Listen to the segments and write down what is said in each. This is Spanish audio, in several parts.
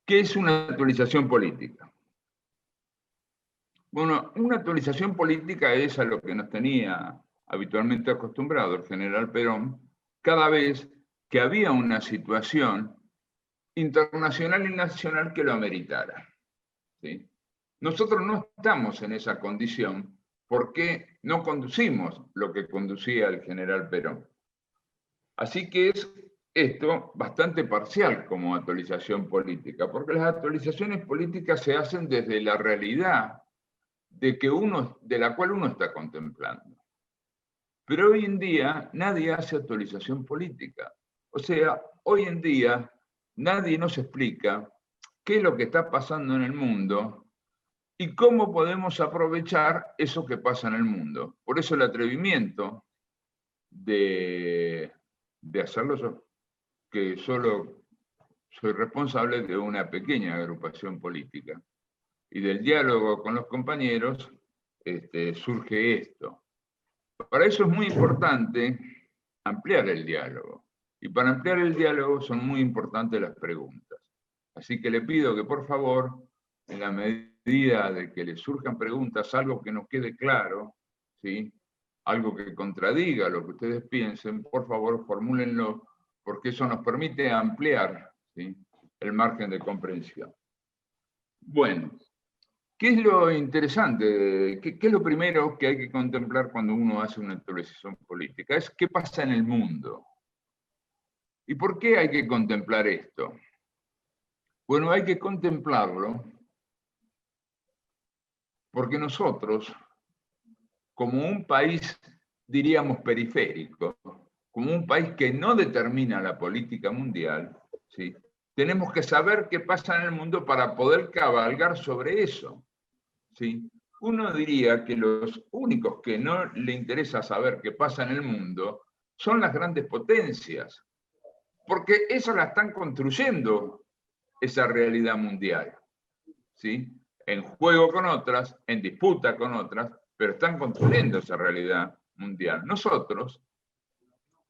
¿Qué es una actualización política? Bueno, una actualización política es a lo que nos tenía habitualmente acostumbrado el general Perón cada vez que había una situación internacional y nacional que lo ameritara, ¿sí? Nosotros no estamos en esa condición porque no conducimos lo que conducía el general Perón. Así que es esto bastante parcial como actualización política, porque las actualizaciones políticas se hacen desde la realidad de la cual uno está contemplando. Pero hoy en día nadie hace actualización política. O sea, hoy en día nadie nos explica qué es lo que está pasando en el mundo y cómo podemos aprovechar eso que pasa en el mundo. Por eso el atrevimiento de hacerlo yo, que solo soy responsable de una pequeña agrupación política. Y del diálogo con los compañeros surge esto. Para eso es muy importante ampliar el diálogo. Y para ampliar el diálogo son muy importantes las preguntas. Así que le pido que por favor, en la medida de que le surjan preguntas, algo que nos quede claro, ¿sí? Algo que contradiga lo que ustedes piensen, por favor formúlenlo, porque eso nos permite ampliar, ¿sí?, el margen de comprensión. Bueno, ¿qué es lo interesante? ¿Qué es lo primero que hay que contemplar cuando uno hace una actualización política? Es qué pasa en el mundo. ¿Y por qué hay que contemplar esto? Bueno, hay que contemplarlo porque nosotros, como un país, diríamos, periférico, como un país que no determina la política mundial, ¿sí?, tenemos que saber qué pasa en el mundo para poder cabalgar sobre eso, ¿sí? Uno diría que los únicos que no le interesa saber qué pasa en el mundo son las grandes potencias, porque esas la están construyendo esa realidad mundial, ¿sí?, en juego con otras, en disputa con otras, pero están construyendo esa realidad mundial. Nosotros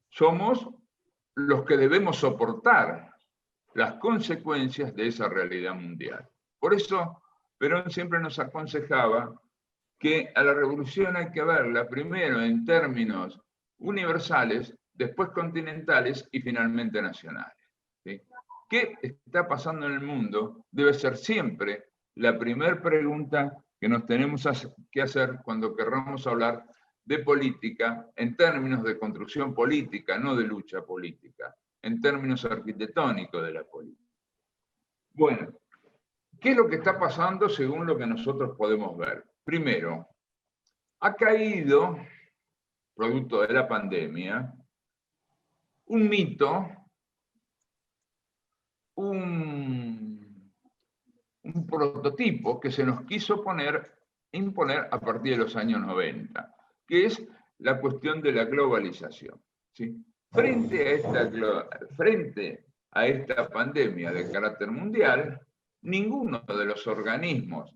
somos los que debemos soportar las consecuencias de esa realidad mundial. Por eso Perón siempre nos aconsejaba que a la revolución hay que verla primero en términos universales, después continentales y finalmente nacionales, ¿sí? ¿Qué está pasando en el mundo? Debe ser siempre la primera pregunta que nos tenemos que hacer cuando querramos hablar de política en términos de construcción política, no de lucha política, en términos arquitectónicos de la política. Bueno, ¿qué es lo que está pasando según lo que nosotros podemos ver? Primero, ha caído, producto de la pandemia, un mito, un prototipo que se nos quiso imponer a partir de los años 90, que es la cuestión de la globalización, ¿sí? Frente a esta pandemia de carácter mundial, ninguno de los organismos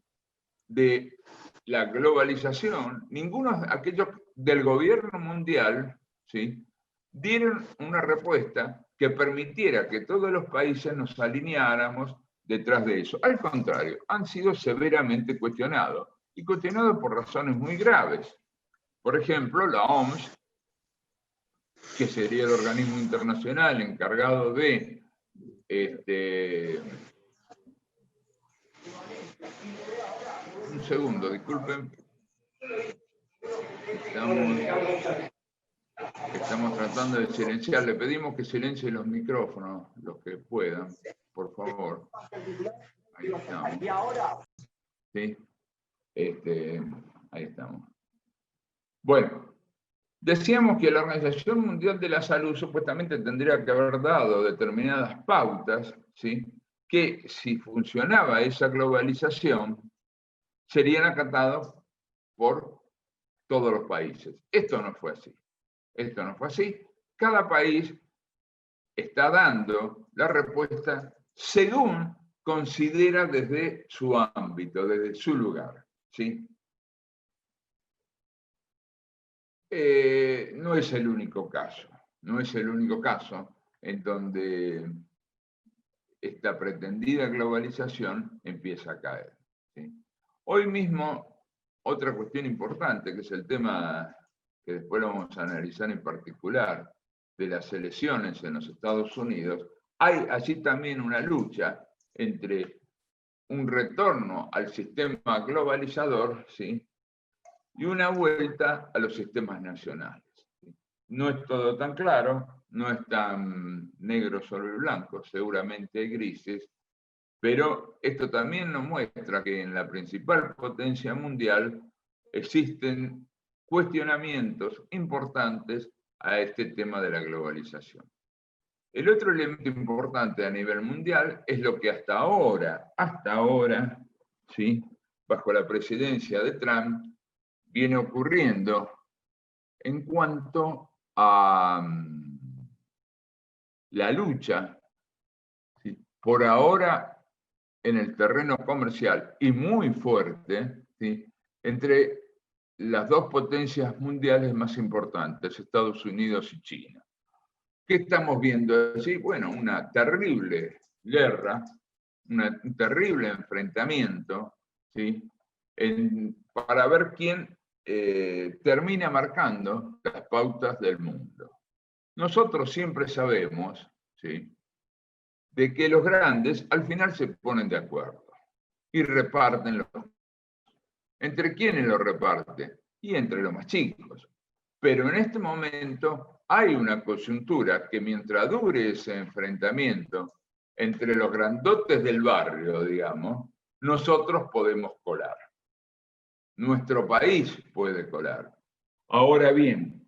de la globalización, ninguno de aquellos del gobierno mundial, ¿sí?, dieron una respuesta que permitiera que todos los países nos alineáramos detrás de eso. Al contrario, han sido severamente cuestionados, y cuestionados por razones muy graves. Por ejemplo, la OMS, que sería el organismo internacional encargado de un segundo, disculpen. Estamos tratando de silenciar. Le pedimos que silencien los micrófonos, los que puedan, por favor. Ahí estamos. ¿Sí? Ahí estamos. Bueno, decíamos que la Organización Mundial de la Salud supuestamente tendría que haber dado determinadas pautas, ¿sí?, que si funcionaba esa globalización, serían acatados por todos los países. Esto no fue así. Esto no fue así. Cada país está dando la respuesta según considera desde su ámbito, desde su lugar, ¿sí? No es el único caso, no es el único caso en donde esta pretendida globalización empieza a caer, ¿sí? Hoy mismo, otra cuestión importante, que es el tema que después lo vamos a analizar en particular, de las elecciones en los Estados Unidos, hay allí también una lucha entre un retorno al sistema globalizador, ¿sí?, y una vuelta a los sistemas nacionales. No es todo tan claro, no es tan negro sobre blanco, seguramente hay grises, pero esto también nos muestra que en la principal potencia mundial existen cuestionamientos importantes a este tema de la globalización. El otro elemento importante a nivel mundial es lo que hasta ahora, ¿sí?, bajo la presidencia de Trump, viene ocurriendo en cuanto a la lucha, ¿sí?, por ahora en el terreno comercial y muy fuerte, ¿sí?, entre las dos potencias mundiales más importantes, Estados Unidos y China. ¿Qué estamos viendo allí? Bueno, una terrible guerra, un terrible enfrentamiento, ¿sí?, para ver quién termina marcando las pautas del mundo. Nosotros siempre sabemos, ¿sí?, de que los grandes al final se ponen de acuerdo y reparten los... ¿Entre quiénes los reparten? Y entre los más chicos. Pero en este momento hay una coyuntura que mientras dure ese enfrentamiento entre los grandotes del barrio, digamos, nosotros podemos colar. Nuestro país puede colar. Ahora bien,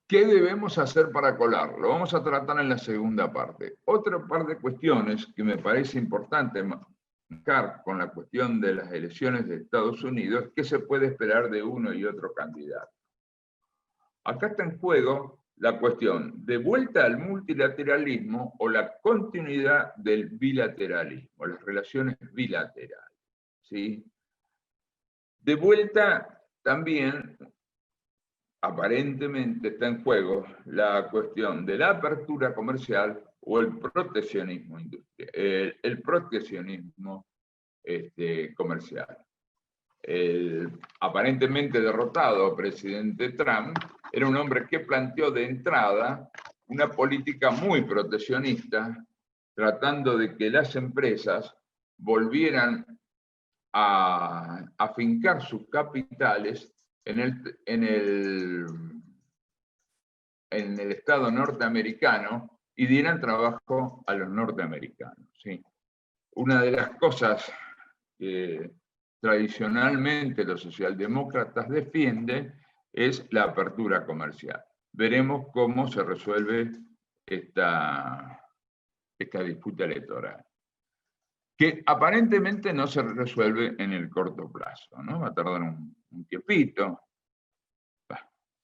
¿qué debemos hacer para colarlo? Vamos a tratar en la segunda parte. Otra par de cuestiones que me parece importante marcar con la cuestión de las elecciones de Estados Unidos, ¿qué se puede esperar de uno y otro candidato? Acá está en juego la cuestión de vuelta al multilateralismo o la continuidad del bilateralismo, las relaciones bilaterales, ¿sí? De vuelta también, aparentemente está en juego la cuestión de la apertura comercial o el proteccionismo el proteccionismo comercial. El aparentemente derrotado presidente Trump era un hombre que planteó de entrada una política muy proteccionista, tratando de que las empresas volvieran a afincar sus capitales en el Estado norteamericano y dieran trabajo a los norteamericanos, ¿sí? Una de las cosas que tradicionalmente los socialdemócratas defienden es la apertura comercial. Veremos cómo se resuelve esta disputa electoral, que aparentemente no se resuelve en el corto plazo, ¿no? Va a tardar un tiempito.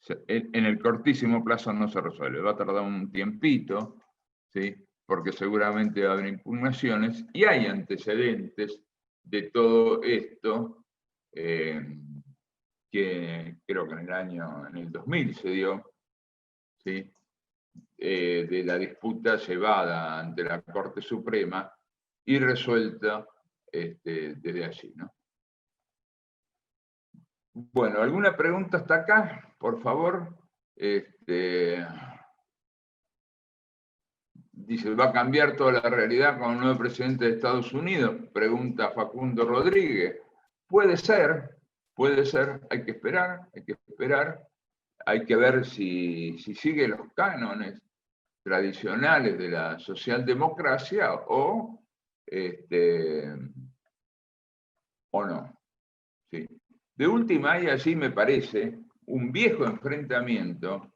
En el cortísimo plazo no se resuelve, va a tardar un tiempito, ¿sí?, porque seguramente va a haber impugnaciones y hay antecedentes de todo esto, que creo que en el 2000 se dio, ¿sí?, de la disputa llevada ante la Corte Suprema y resuelta desde allí, ¿no? Bueno, ¿alguna pregunta hasta acá? Por favor. Dice, ¿va a cambiar toda la realidad con el nuevo presidente de Estados Unidos? Pregunta Facundo Rodríguez. Puede ser, hay que esperar, hay que ver si sigue los cánones tradicionales de la socialdemocracia o no. ¿Sí? De última hay allí, me parece, un viejo enfrentamiento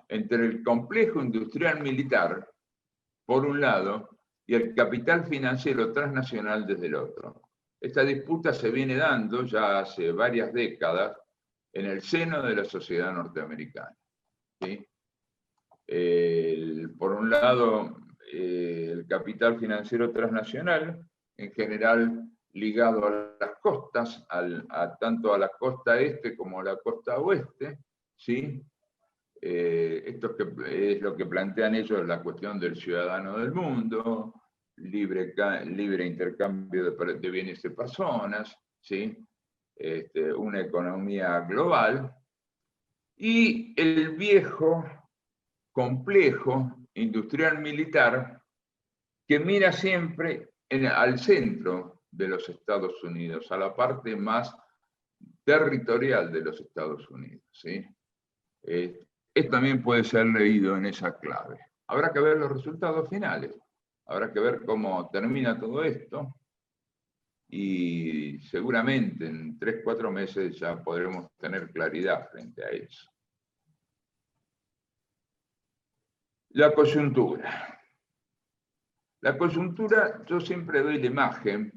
entre el complejo industrial militar, por un lado, y el capital financiero transnacional desde el otro. Esta disputa se viene dando ya hace varias décadas en el seno de la sociedad norteamericana, ¿sí? Por un lado, el capital financiero transnacional, en general ligado a las costas, tanto a la costa este como a la costa oeste, ¿sí?, esto es lo que plantean ellos, la cuestión del ciudadano del mundo, libre intercambio de bienes y personas, ¿sí? Una economía global, y el viejo complejo industrial militar que mira siempre al centro de los Estados Unidos, a la parte más territorial de los Estados Unidos, ¿sí? Esto también puede ser leído en esa clave. Habrá que ver los resultados finales, habrá que ver cómo termina todo esto, y seguramente en 3 o 4 meses ya podremos tener claridad frente a eso. La coyuntura. La coyuntura, yo siempre doy la imagen,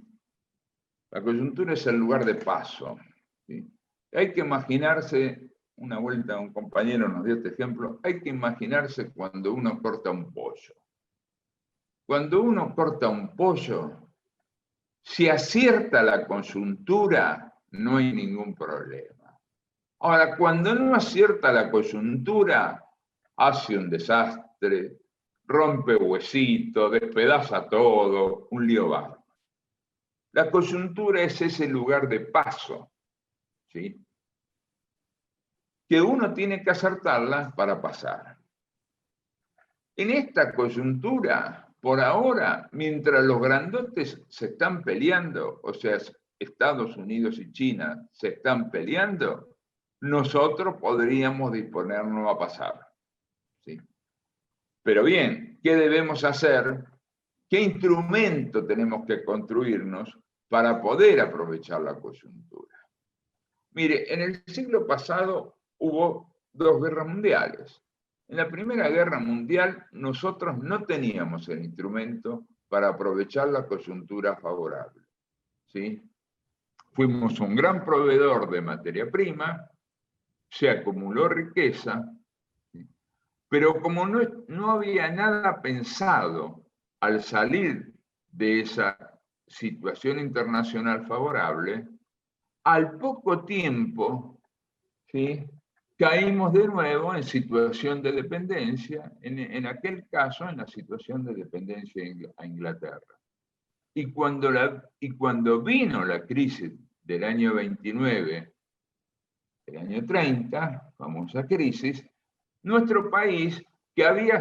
la coyuntura es el lugar de paso, ¿sí? Hay que imaginarse, una vuelta un compañero nos dio este ejemplo, hay que imaginarse cuando uno corta un pollo. Cuando uno corta un pollo, si acierta la coyuntura, no hay ningún problema. Ahora, cuando no acierta la coyuntura, hace un desastre, rompe huesito, despedaza todo, un lío bárbaro. La coyuntura es ese lugar de paso, ¿sí? Que uno tiene que acertarla para pasar. En esta coyuntura, por ahora, mientras los grandotes se están peleando, o sea, Estados Unidos y China se están peleando, nosotros podríamos disponernos a pasar, ¿sí? Pero bien, ¿qué debemos hacer? ¿Qué instrumento tenemos que construirnos para poder aprovechar la coyuntura? Mire, en el siglo pasado hubo 2 guerras mundiales. En la Primera Guerra Mundial nosotros no teníamos el instrumento para aprovechar la coyuntura favorable, ¿sí? Fuimos un gran proveedor de materia prima, se acumuló riqueza, ¿sí? Pero como no había nada pensado al salir de esa situación internacional favorable, al poco tiempo, ¿sí?, caímos de nuevo en situación de dependencia, en aquel caso en la situación de dependencia a Inglaterra. Y cuando vino la crisis del año 29, el año 30, famosa crisis, nuestro país, que había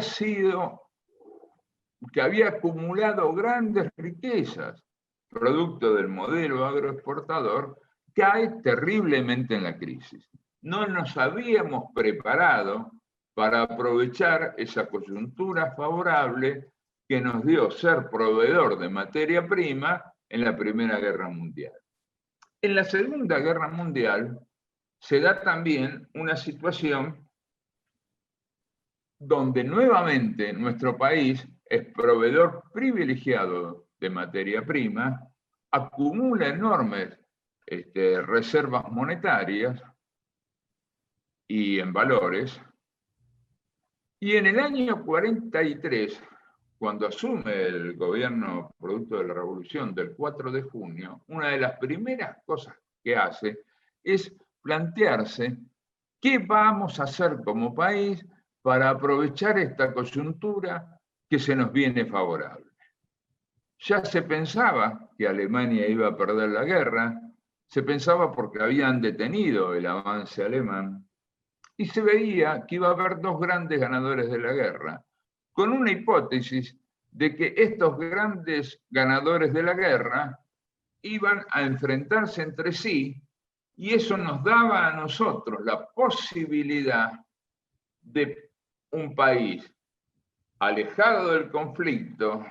acumulado grandes riquezas, producto del modelo agroexportador, cae terriblemente en la crisis. No nos habíamos preparado para aprovechar esa coyuntura favorable que nos dio ser proveedor de materia prima en la Primera Guerra Mundial. En la Segunda Guerra Mundial se da también una situación donde nuevamente nuestro país es proveedor privilegiado de materia prima, acumula enormes reservas monetarias y en valores, y en el año 43, cuando asume el gobierno producto de la revolución del 4 de junio, una de las primeras cosas que hace es plantearse qué vamos a hacer como país para aprovechar esta coyuntura que se nos viene favorable. Ya se pensaba que Alemania iba a perder la guerra, se pensaba porque habían detenido el avance alemán, y se veía que iba a haber 2 grandes ganadores de la guerra, con una hipótesis de que estos grandes ganadores de la guerra iban a enfrentarse entre sí, y eso nos daba a nosotros la posibilidad de un país alejado del conflicto,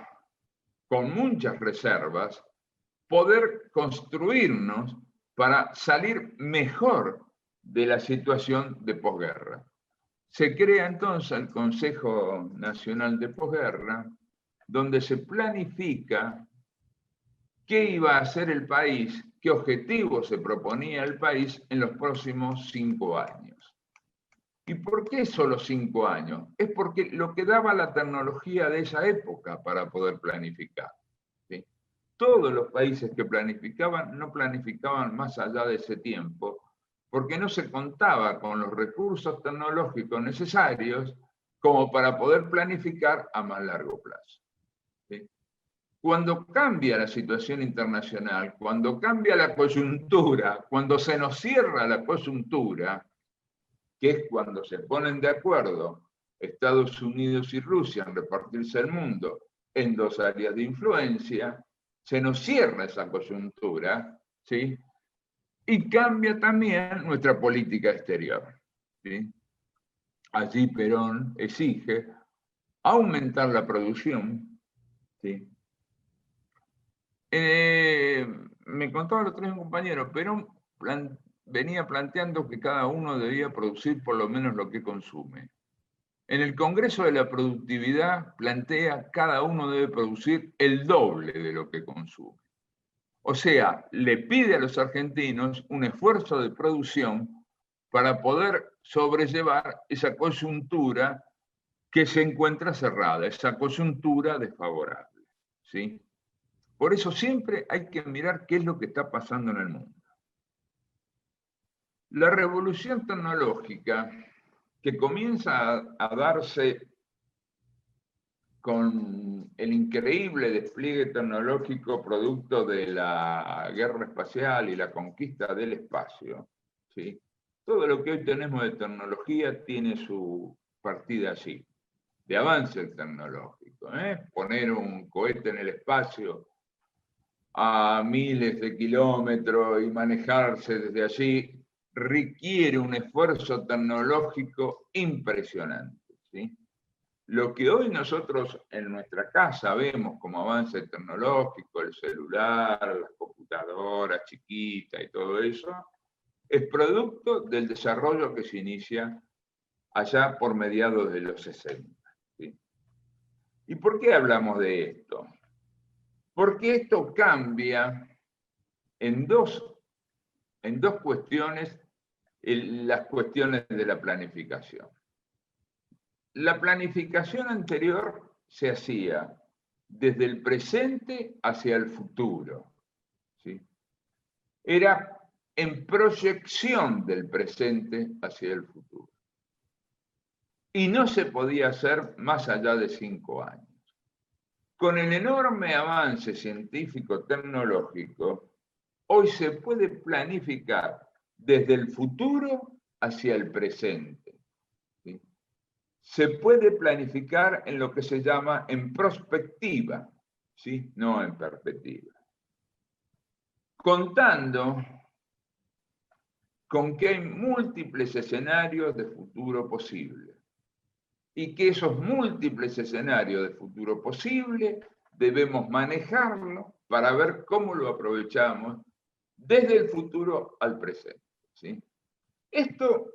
con muchas reservas, poder construirnos para salir mejor de la situación de posguerra. Se crea entonces el Consejo Nacional de Posguerra, donde se planifica qué iba a hacer el país, qué objetivos se proponía el país en los próximos 5 años. ¿Y por qué solo 5 años? Es porque lo que daba la tecnología de esa época para poder planificar, ¿sí? Todos los países que planificaban no planificaban más allá de ese tiempo, porque no se contaba con los recursos tecnológicos necesarios como para poder planificar a más largo plazo. ¿Sí? Cuando cambia la situación internacional, cuando cambia la coyuntura, cuando se nos cierra la coyuntura, que es cuando se ponen de acuerdo Estados Unidos y Rusia en repartirse el mundo en dos áreas de influencia, se nos cierra esa coyuntura, ¿sí? Y cambia también nuestra política exterior, ¿sí? Allí Perón exige aumentar la producción, ¿sí? Me contaba el otro día un compañero, Perón venía planteando que cada uno debía producir por lo menos lo que consume. En el Congreso de la Productividad plantea cada uno debe producir el doble de lo que consume. O sea, le pide a los argentinos un esfuerzo de producción para poder sobrellevar esa coyuntura que se encuentra cerrada, esa coyuntura desfavorable, ¿sí? Por eso siempre hay que mirar qué es lo que está pasando en el mundo. La revolución tecnológica que comienza a darse con el increíble despliegue tecnológico producto de la guerra espacial y la conquista del espacio, ¿sí? Todo lo que hoy tenemos de tecnología tiene su partida allí, de avance tecnológico. Poner un cohete en el espacio a miles de kilómetros y manejarse desde allí requiere un esfuerzo tecnológico impresionante, ¿sí? Lo que hoy nosotros en nuestra casa vemos como avance tecnológico, el celular, las computadoras chiquitas y todo eso, es producto del desarrollo que se inicia allá por mediados de los 60. ¿Sí? ¿Y por qué hablamos de esto? Porque esto cambia en dos cuestiones, las cuestiones de la planificación. La planificación anterior se hacía desde el presente hacia el futuro, ¿sí? Era en proyección del presente hacia el futuro. Y no se podía hacer más allá de 5 años. Con el enorme avance científico-tecnológico, hoy se puede planificar desde el futuro hacia el presente. ¿Sí? Se puede planificar en lo que se llama en prospectiva, ¿sí? No en perspectiva. Contando con que hay múltiples escenarios de futuro posible y que esos múltiples escenarios de futuro posible debemos manejarlo para ver cómo lo aprovechamos desde el futuro al presente, ¿sí? Esto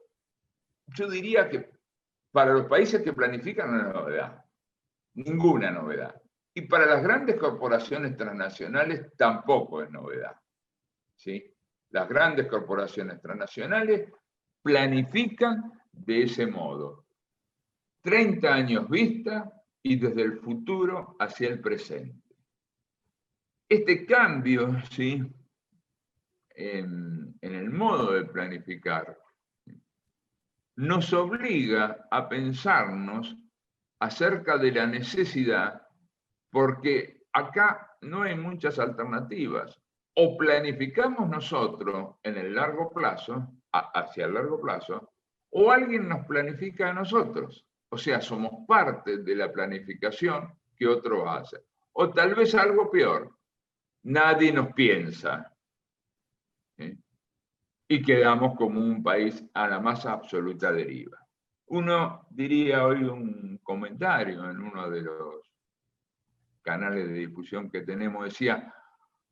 yo diría que para los países que planifican no es novedad, ninguna novedad. Y para las grandes corporaciones transnacionales tampoco es novedad, ¿sí? Las grandes corporaciones transnacionales planifican de ese modo. 30 años vista y desde el futuro hacia el presente. Este cambio, ¿sí? en el modo de planificar nos obliga a pensarnos acerca de la necesidad, porque acá no hay muchas alternativas. O planificamos nosotros en el largo plazo, hacia el largo plazo, o alguien nos planifica a nosotros. O sea, somos parte de la planificación que otro hace. O tal vez algo peor, nadie nos piensa. ¿Sí? Y quedamos como un país a la más absoluta deriva. Uno diría hoy un comentario en uno de los canales de difusión que tenemos, decía,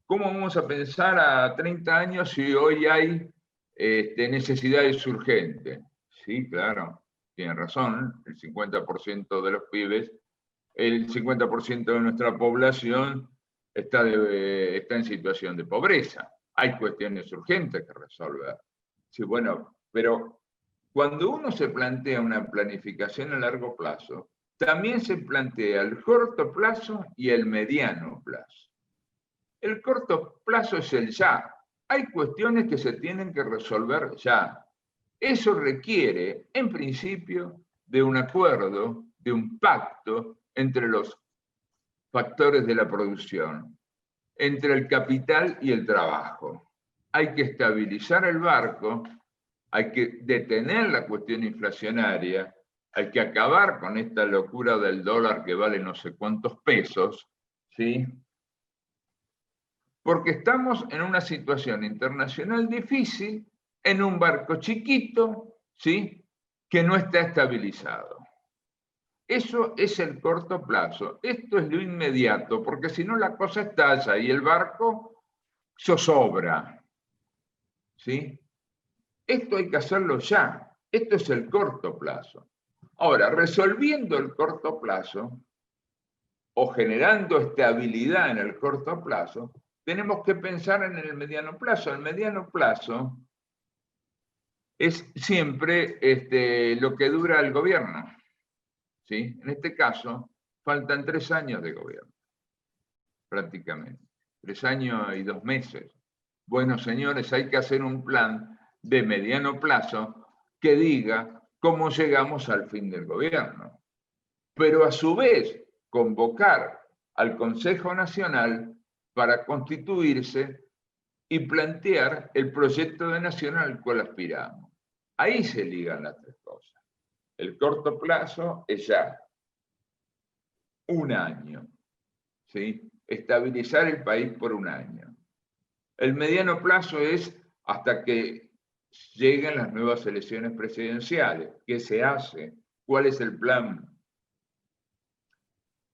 ¿cómo vamos a pensar a 30 años si hoy hay necesidades urgentes? Sí, claro, tienen razón, el 50% de los pibes, el 50% de nuestra población está en situación de pobreza. Hay cuestiones urgentes que resolver. Sí, bueno, pero cuando uno se plantea una planificación a largo plazo, también se plantea el corto plazo y el mediano plazo. El corto plazo es el ya. Hay cuestiones que se tienen que resolver ya. Eso requiere, en principio, de un acuerdo, de un pacto entre los factores de la producción, entre el capital y el trabajo. Hay que estabilizar el barco, hay que detener la cuestión inflacionaria, hay que acabar con esta locura del dólar que vale no sé cuántos pesos, ¿sí? Porque estamos en una situación internacional difícil, en un barco chiquito, ¿sí? Que no está estabilizado. Eso es el corto plazo. Esto es lo inmediato, porque si no la cosa estalla y el barco zozobra, ¿sí? Esto hay que hacerlo ya. Esto es el corto plazo. Ahora, resolviendo el corto plazo o generando estabilidad en el corto plazo, tenemos que pensar en el mediano plazo. El mediano plazo es siempre lo que dura el gobierno, ¿sí? En este caso, faltan 3 años de gobierno, prácticamente. 3 años y 2 meses. Bueno, señores, hay que hacer un plan de mediano plazo que diga cómo llegamos al fin del gobierno. Pero a su vez, convocar al Consejo Nacional para constituirse y plantear el proyecto de nación al cual aspiramos. Ahí se ligan las tres cosas. El corto plazo es ya 1 año, ¿sí? Estabilizar el país por 1 año. El mediano plazo es hasta que lleguen las nuevas elecciones presidenciales. ¿Qué se hace? ¿Cuál es el plan?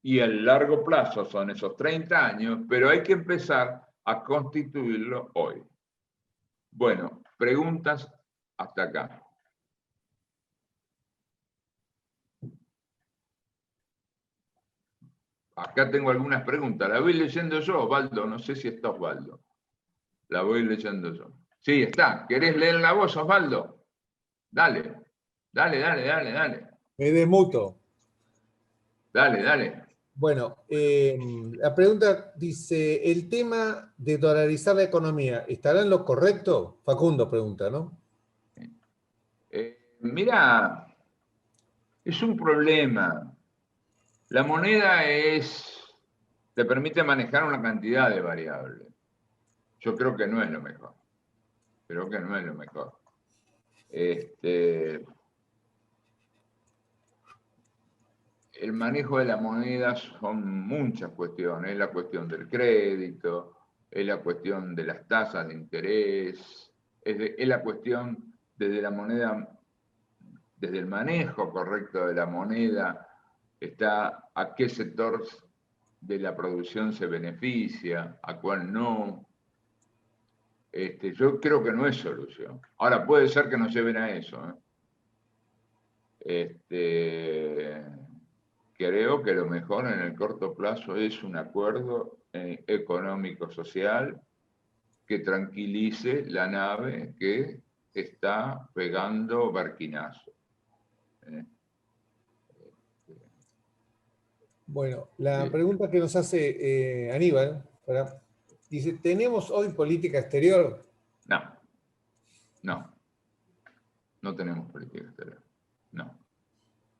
Y el largo plazo son esos 30 años, pero hay que empezar a constituirlo hoy. Bueno, preguntas hasta acá. Acá tengo algunas preguntas. La voy leyendo yo, Osvaldo. No sé si está Osvaldo. La voy leyendo yo. Sí, está. ¿Querés leer la voz, Osvaldo? Dale. Dale, dale, dale, dale. Me demuto. Dale, dale. Bueno, la pregunta dice, ¿el tema de dolarizar la economía estará en lo correcto? Facundo pregunta, ¿no? Mirá, es un problema. La moneda te permite manejar una cantidad de variables. Yo creo que no es lo mejor. Creo que no es lo mejor. El manejo de la moneda son muchas cuestiones. Es la cuestión del crédito, es la cuestión de las tasas de interés, es la cuestión desde la moneda, desde el manejo correcto de la moneda, está a qué sector de la producción se beneficia, a cuál no. Yo creo que no es solución. Ahora, puede ser que nos lleven a eso. Creo que lo mejor en el corto plazo es un acuerdo económico-social que tranquilice la nave que está pegando barquinazos. Bueno, la pregunta que nos hace Aníbal, dice, ¿tenemos hoy política exterior? No tenemos política exterior. No.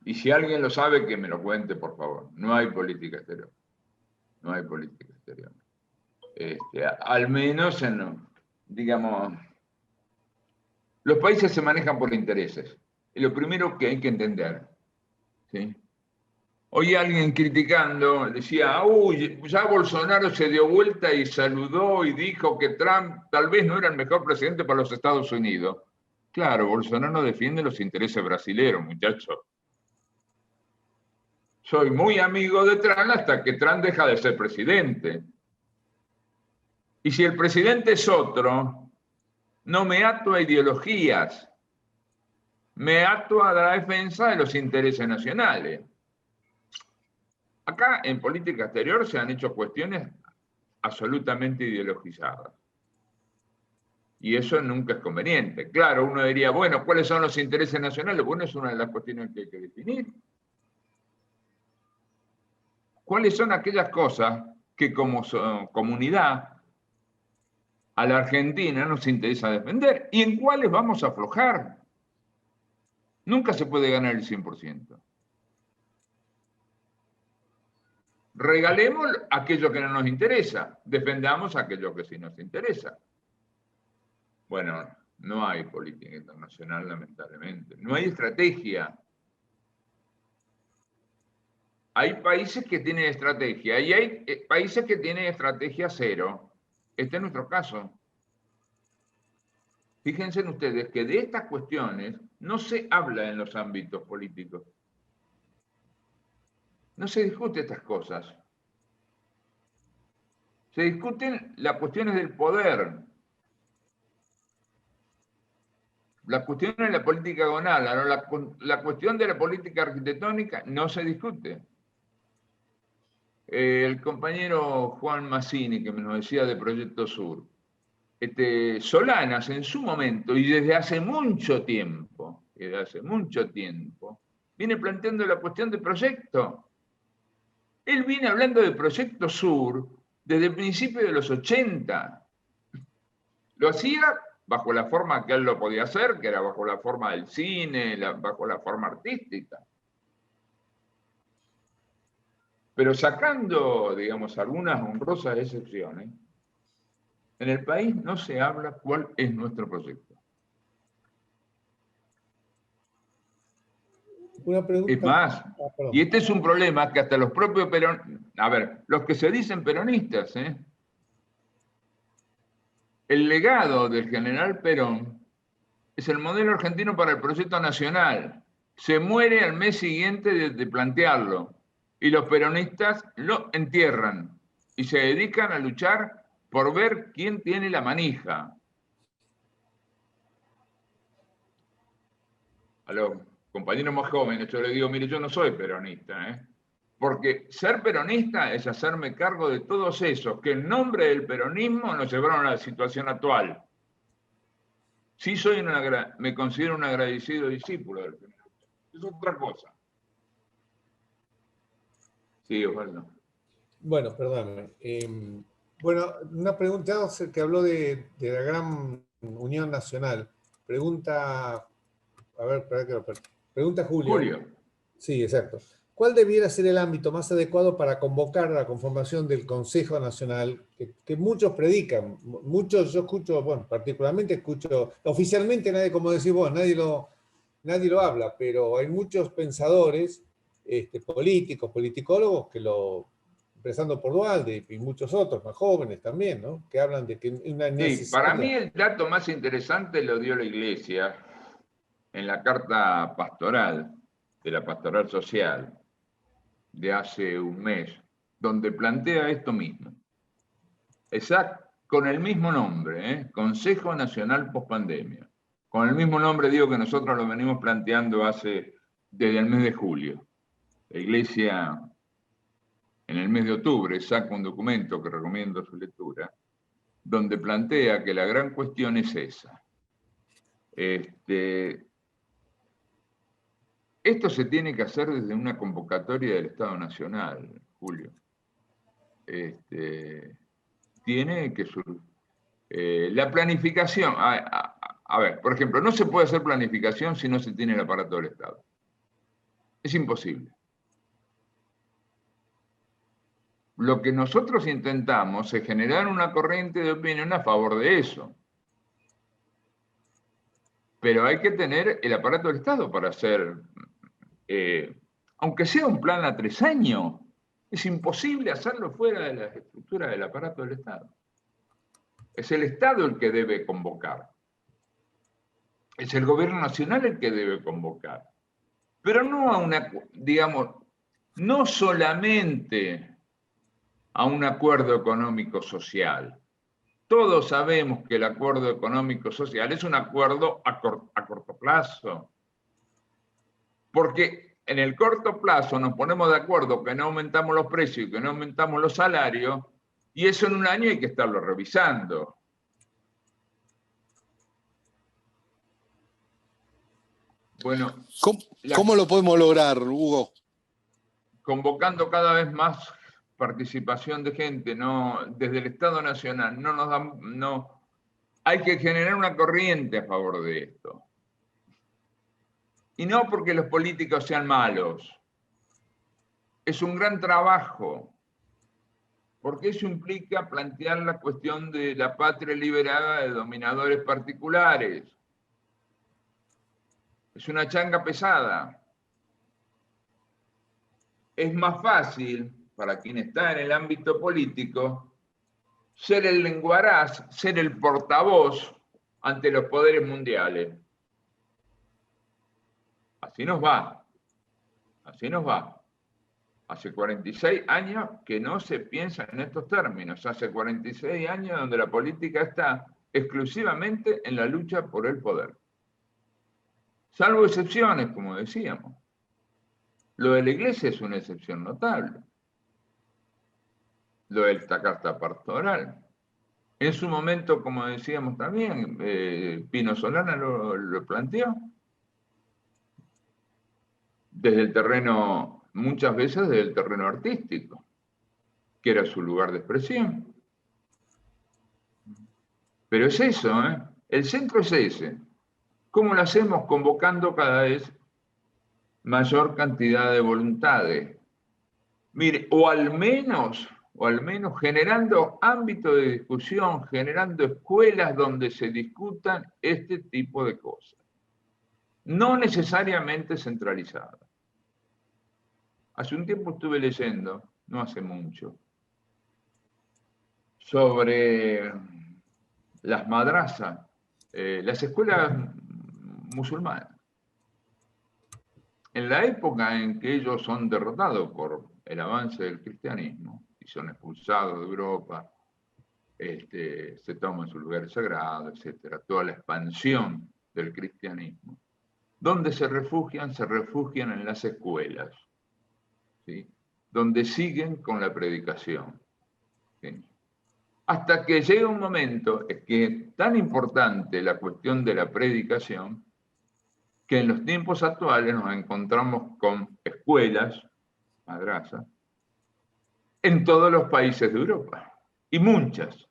Y si alguien lo sabe, que me lo cuente, por favor. No hay política exterior. No hay política exterior. Al menos digamos, los países se manejan por intereses. Y lo primero que hay que entender, ¿sí? Hoy alguien criticando decía, uy, ya Bolsonaro se dio vuelta y saludó y dijo que Trump tal vez no era el mejor presidente para los Estados Unidos. Claro, Bolsonaro defiende los intereses brasileños, muchachos. Soy muy amigo de Trump hasta que Trump deja de ser presidente. Y si el presidente es otro, no me ato a ideologías, me ato a la defensa de los intereses nacionales. Acá en política exterior se han hecho cuestiones absolutamente ideologizadas. Y eso nunca es conveniente. Claro, uno diría, bueno, ¿cuáles son los intereses nacionales? Bueno, es una de las cuestiones que hay que definir. ¿Cuáles son aquellas cosas que como comunidad a la Argentina nos interesa defender? ¿Y en cuáles vamos a aflojar? Nunca se puede ganar el 100%. Regalemos aquello que no nos interesa, defendamos aquello que sí nos interesa. Bueno, no hay política internacional, lamentablemente. No hay estrategia. Hay países que tienen estrategia y hay países que tienen estrategia cero. Este es nuestro caso. Fíjense ustedes que de estas cuestiones no se habla en los ámbitos políticos. No se discute estas cosas. Se discuten las cuestiones del poder, las cuestiones de la política gonal, la cuestión de la política arquitectónica no se discute. El compañero Juan Massini, que me nos decía de Proyecto Sur, Solanas en su momento, y desde hace mucho tiempo, viene planteando la cuestión de proyecto. Él viene hablando de Proyecto Sur desde el principio de los 80. Lo hacía bajo la forma que él lo podía hacer, que era bajo la forma del cine, bajo la forma artística. Pero sacando, digamos, algunas honrosas excepciones, en el país no se habla cuál es nuestro proyecto. Una pregunta. Es más, y este es un problema que hasta los propios peronistas, a ver, los que se dicen peronistas, el legado del general Perón es el modelo argentino para el proyecto nacional. Se muere al mes siguiente de plantearlo y los peronistas lo entierran y se dedican a luchar por ver quién tiene la manija. A los compañeros más jóvenes yo les digo, mire, yo no soy peronista, porque ser peronista es hacerme cargo de todos esos que en nombre del peronismo nos llevaron a la situación actual. Sí me considero un agradecido discípulo del peronismo. Es otra cosa. Sí, Osvaldo. Bueno, perdóname. Bueno, una pregunta que habló de la gran unión nacional. Pregunta, a ver, pregunta Julio. Sí, exacto. ¿Cuál debiera ser el ámbito más adecuado para convocar a la conformación del Consejo Nacional que muchos predican? Muchos, yo escucho, bueno, particularmente escucho, oficialmente nadie, como decís vos, nadie lo habla, pero hay muchos pensadores, políticos, politicólogos, empezando por Duhalde y muchos otros, más jóvenes también, ¿no? Que hablan de que una necesidad... Sí, para mí el dato más interesante lo dio la Iglesia en la carta pastoral, de la pastoral social, de hace un mes, donde plantea esto mismo. Exacto, con el mismo nombre, Consejo Nacional Postpandemia. Con el mismo nombre digo que nosotros lo venimos planteando desde el mes de julio. La Iglesia, en el mes de octubre, saca un documento que recomiendo su lectura, donde plantea que la gran cuestión es esa. Esto se tiene que hacer desde una convocatoria del Estado Nacional, Julio. Tiene que surgir. La planificación, a ver, por ejemplo, no se puede hacer planificación si no se tiene el aparato del Estado. Es imposible. Lo que nosotros intentamos es generar una corriente de opinión a favor de eso. Pero hay que tener el aparato del Estado para hacer, aunque sea un plan a 3 años, es imposible hacerlo fuera de la estructura del aparato del Estado. Es el Estado el que debe convocar. Es el gobierno nacional el que debe convocar. Pero no a una, digamos, no solamente a un acuerdo económico-social. Todos sabemos que el acuerdo económico-social es un acuerdo a corto plazo. Porque en el corto plazo nos ponemos de acuerdo que no aumentamos los precios y que no aumentamos los salarios, y eso en un año hay que estarlo revisando. Bueno, ¿Cómo lo podemos lograr, Hugo? Convocando cada vez más participación de gente, no, desde el Estado Nacional, hay que generar una corriente a favor de esto. Y no porque los políticos sean malos. Es un gran trabajo, porque eso implica plantear la cuestión de la patria liberada de dominadores particulares. Es una changa pesada. Es más fácil, para quien está en el ámbito político, ser el lenguaraz, ser el portavoz ante los poderes mundiales. Así nos va. Así nos va. Hace 46 años que no se piensa en estos términos. Hace 46 años donde la política está exclusivamente en la lucha por el poder. Salvo excepciones, como decíamos. Lo de la Iglesia es una excepción notable. Lo de esta carta pastoral. En su momento, como decíamos también, Pino Solana lo planteó. Desde el terreno, muchas veces desde el terreno artístico, que era su lugar de expresión. Pero es eso, ¿eh? El centro es ese. ¿Cómo lo hacemos? Convocando cada vez mayor cantidad de voluntades. Mire, o al menos generando ámbito de discusión, generando escuelas donde se discutan este tipo de cosas. No necesariamente centralizadas. Hace un tiempo estuve leyendo, no hace mucho, sobre las madrasas, las escuelas musulmanas. En la época en que ellos son derrotados por el avance del cristianismo y son expulsados de Europa, se toman su lugar sagrado, etc. Toda la expansión del cristianismo. ¿Dónde se refugian? Se refugian en las escuelas, ¿sí? Donde siguen con la predicación. ¿Sí? Hasta que llega un momento, es que es tan importante la cuestión de la predicación, que en los tiempos actuales nos encontramos con escuelas, madrasas, en todos los países de Europa, y muchas.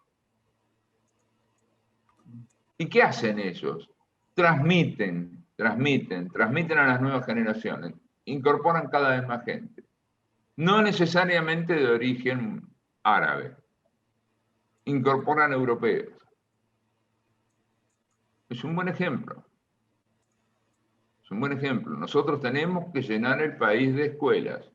¿Y qué hacen ellos? Transmiten a las nuevas generaciones, incorporan cada vez más gente. No necesariamente de origen árabe, incorporan europeos. Es un buen ejemplo. Es un buen ejemplo. Nosotros tenemos que llenar el país de escuelas.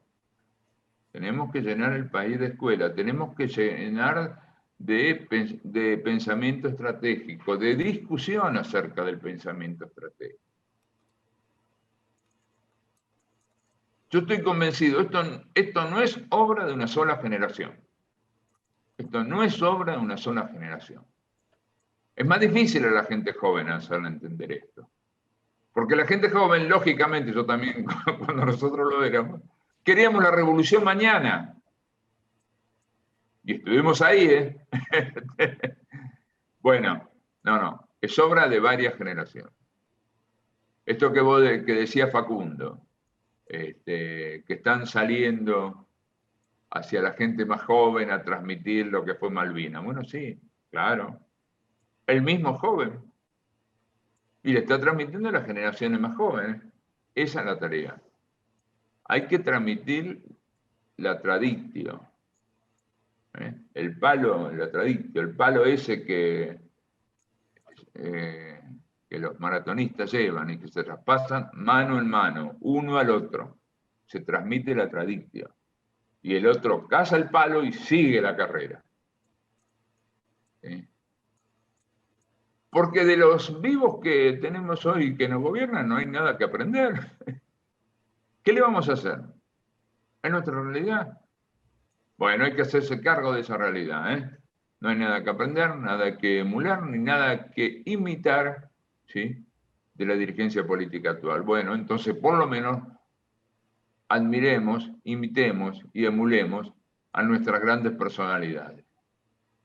Tenemos que llenar el país de escuelas. Tenemos que llenar de pensamiento estratégico, de discusión acerca del pensamiento estratégico. Yo estoy convencido, esto no es obra de una sola generación. Esto no es obra de una sola generación. Es más difícil a la gente joven hacerle entender esto. Porque la gente joven, lógicamente, yo también, cuando nosotros lo éramos, queríamos la revolución mañana. Y estuvimos ahí, ¿eh? Bueno, no, es obra de varias generaciones. Esto que decía Facundo, que están saliendo hacia la gente más joven a transmitir lo que fue Malvinas. Bueno, sí, claro. El mismo joven. Y le está transmitiendo a las generaciones más jóvenes. Esa es la tarea. Hay que transmitir la traditio. El palo, la traditio, el palo ese que los maratonistas llevan y que se traspasan mano en mano, uno al otro. Se transmite la traditio. Y el otro caza el palo y sigue la carrera. ¿Sí? Porque de los vivos que tenemos hoy que nos gobiernan no hay nada que aprender. ¿Qué le vamos a hacer? ¿Es nuestra realidad? Bueno, hay que hacerse cargo de esa realidad, ¿eh? No hay nada que aprender, nada que emular, ni nada que imitar, ¿sí?, de la dirigencia política actual. Bueno, entonces por lo menos admiremos, imitemos y emulemos a nuestras grandes personalidades.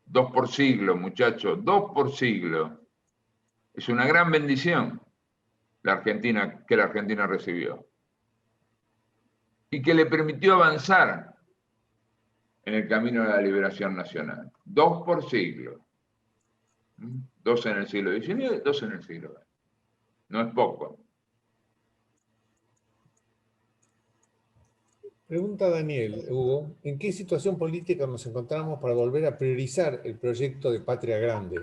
2 por siglo, muchachos, 2 por siglo. Es una gran bendición que la Argentina recibió. Y que le permitió avanzar en el camino de la liberación nacional. 2 por siglo. 2 en el siglo XIX, 2 en el siglo XX. No es poco. Pregunta Daniel, Hugo, ¿en qué situación política nos encontramos para volver a priorizar el proyecto de Patria Grande?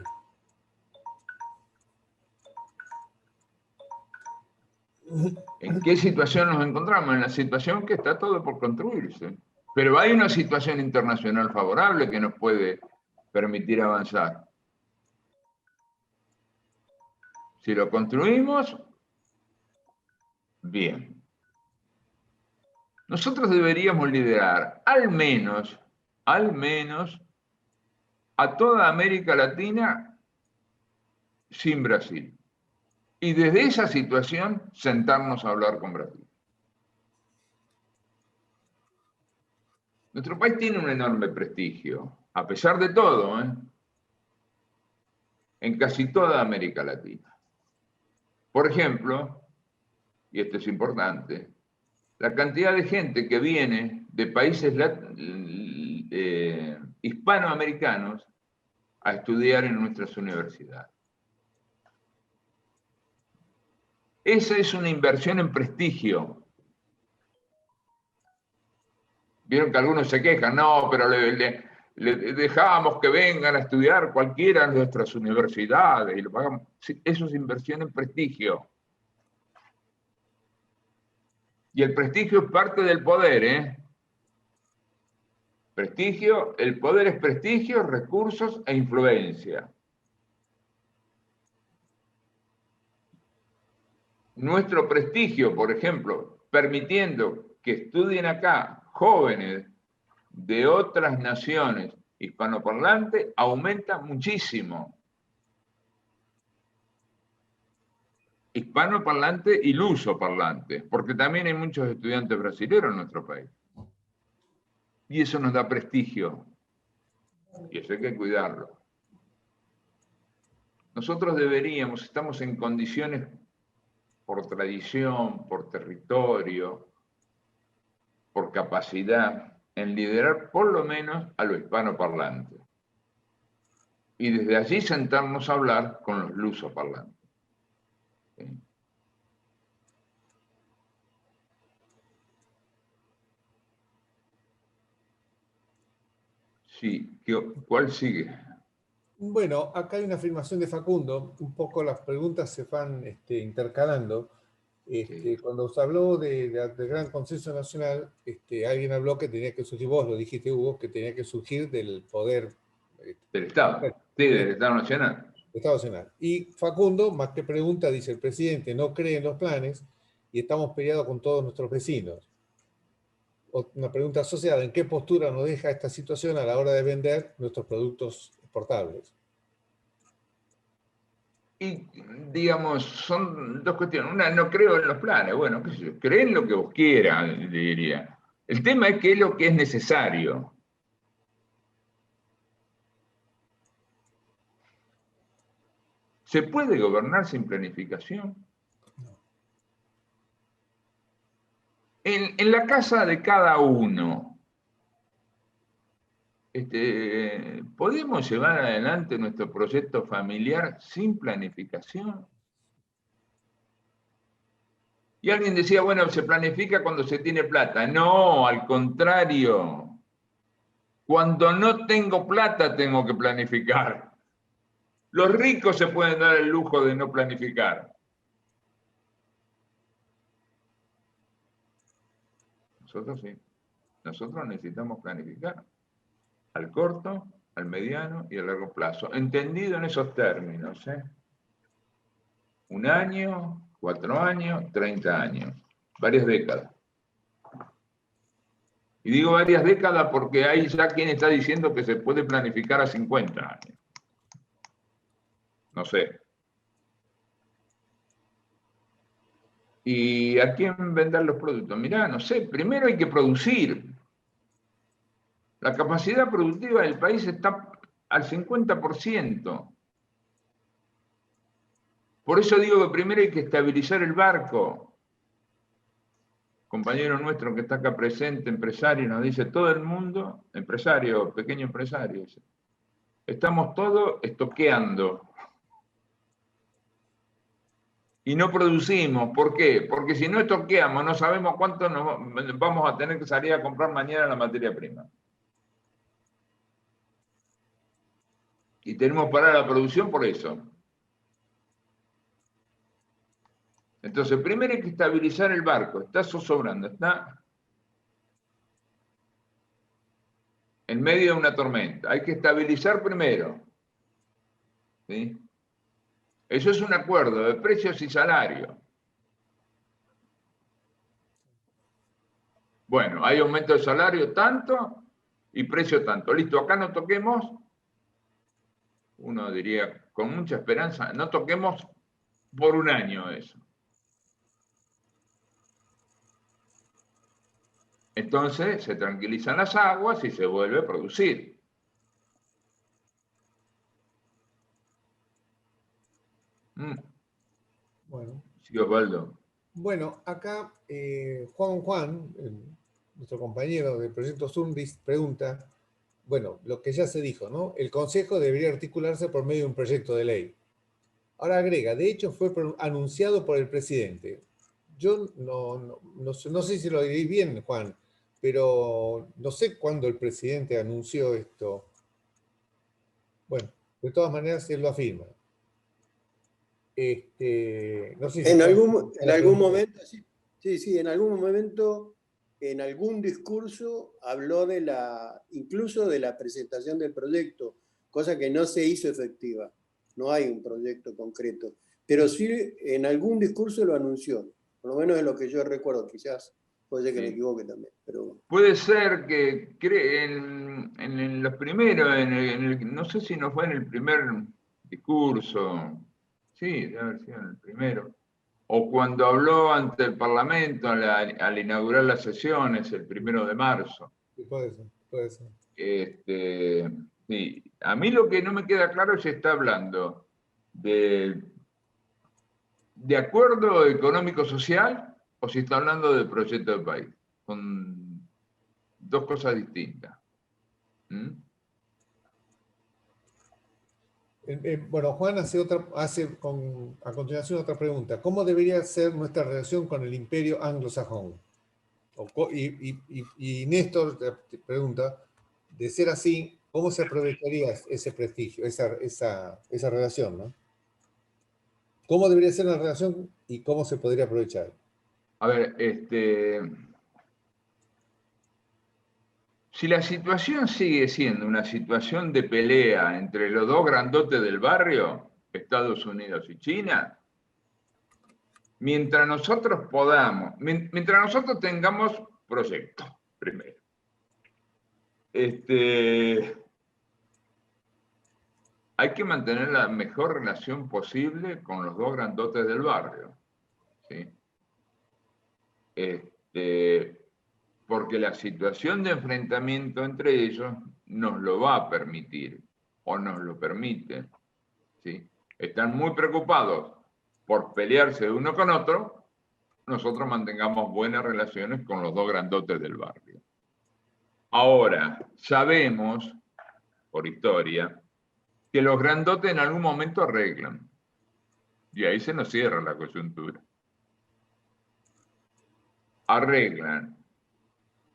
¿En qué situación nos encontramos? En la situación que está todo por construirse. Pero hay una situación internacional favorable que nos puede permitir avanzar. Si lo construimos, bien. Nosotros deberíamos liderar al menos, a toda América Latina sin Brasil. Y desde esa situación sentarnos a hablar con Brasil. Nuestro país tiene un enorme prestigio, a pesar de todo, en casi toda América Latina. Por ejemplo, y esto es importante, la cantidad de gente que viene de países hispanoamericanos a estudiar en nuestras universidades. Esa es una inversión en prestigio. Vieron que algunos se quejan, no, pero le dejamos que vengan a estudiar cualquiera de nuestras universidades y lo pagamos. Sí, eso es inversión en prestigio. Y el prestigio es parte del poder, ¿eh? Prestigio, el poder es prestigio, recursos e influencia. Nuestro prestigio, por ejemplo, permitiendo que estudien acá jóvenes de otras naciones hispanoparlantes, aumenta muchísimo. Hispanoparlante y lusoparlante, porque también hay muchos estudiantes brasileños en nuestro país. Y eso nos da prestigio. Y eso hay que cuidarlo. Nosotros deberíamos, estamos en condiciones por tradición, por territorio, por capacidad, en liderar por lo menos a lo hispanoparlante. Y desde allí sentarnos a hablar con los lusoparlantes. ¿Sí? Sí, ¿cuál sigue? Bueno, acá hay una afirmación de Facundo, un poco las preguntas se van intercalando. Sí. Cuando se habló del Gran Consenso Nacional, alguien habló que tenía que surgir, vos lo dijiste, Hugo, que tenía que surgir del poder Del Estado, sí, del Estado Nacional. Estado Nacional. Y Facundo, más que pregunta, dice, el presidente no cree en los planes y estamos peleados con todos nuestros vecinos. Una pregunta asociada, ¿en qué postura nos deja esta situación a la hora de vender nuestros productos exportables? Y, digamos, son dos cuestiones. Una, no creo en los planes. Bueno, qué sé yo, creen lo que vos quieras, le diría. El tema es qué es lo que es necesario. ¿Se puede gobernar sin planificación? En la casa de cada uno, ¿podemos llevar adelante nuestro proyecto familiar sin planificación? Y alguien decía, bueno, se planifica cuando se tiene plata. No, al contrario. Cuando no tengo plata tengo que planificar. Los ricos se pueden dar el lujo de no planificar. Nosotros sí. Nosotros necesitamos planificar al corto, al mediano y al largo plazo. Entendido en esos términos. 1 año, 4 años, 30 años. Varias décadas. Y digo varias décadas porque hay ya quien está diciendo que se puede planificar a 50 años. No sé. ¿Y a quién vender los productos? Mirá, no sé, primero hay que producir. La capacidad productiva del país está al 50%. Por eso digo que primero hay que estabilizar el barco. Compañero nuestro que está acá presente, empresario, nos dice, todo el mundo, empresario, pequeño empresario, estamos todos estoqueando. y no producimos. ¿Por qué? Porque si no estoqueamos, no sabemos cuánto nos vamos a tener que salir a comprar mañana la materia prima. Y tenemos que parar la producción por eso. Entonces, primero hay que estabilizar el barco. Está zozobrando, está en medio de una tormenta. Hay que estabilizar primero. ¿Sí? Eso es un acuerdo de precios y salario. Bueno, hay aumento de salario tanto y precio tanto. Listo, acá no toquemos. Uno diría con mucha esperanza, no toquemos por un año eso. Entonces se tranquilizan las aguas y se vuelve a producir. Bueno. Sí, Osvaldo. Bueno, acá Juan, nuestro compañero del proyecto Sundis, pregunta, bueno, lo que ya se dijo, ¿no? El Consejo debería articularse por medio de un proyecto de ley. Ahora agrega, de hecho fue anunciado por el presidente. Yo no sé si lo diré bien, Juan, pero no sé cuándo el presidente anunció esto. Bueno, de todas maneras él lo afirma. No sé si en algún momento, sí, en algún momento, en algún discurso habló incluso de la presentación del proyecto, cosa que no se hizo efectiva. No hay un proyecto concreto, pero sí en algún discurso lo anunció, por lo menos es lo que yo recuerdo, quizás puede ser que me equivoque también. Pero... Puede ser que en los primeros, no sé si no fue en el primer discurso, sí, debe haber sido en el primero, o cuando habló ante el Parlamento al inaugurar las sesiones el 1 de marzo. Sí, puede ser. Sí. A mí lo que no me queda claro es si está hablando de acuerdo económico-social o si está hablando del proyecto del país. Son dos cosas distintas. Bueno, Juan hace a continuación otra pregunta. ¿Cómo debería ser nuestra relación con el imperio anglosajón? Y Néstor te pregunta, de ser así, ¿cómo se aprovecharía ese prestigio, esa relación, ¿no? ¿Cómo debería ser la relación y cómo se podría aprovechar? A ver, si la situación sigue siendo una situación de pelea entre los dos grandotes del barrio, Estados Unidos y China, mientras nosotros tengamos proyectos, primero. Hay que mantener la mejor relación posible con los dos grandotes del barrio, ¿sí? Porque la situación de enfrentamiento entre ellos nos lo va a permitir, o nos lo permite, ¿sí? Están muy preocupados por pelearse uno con otro, nosotros mantengamos buenas relaciones con los dos grandotes del barrio. Ahora, sabemos, por historia, que los grandotes en algún momento arreglan. Y ahí se nos cierra la coyuntura. Arreglan.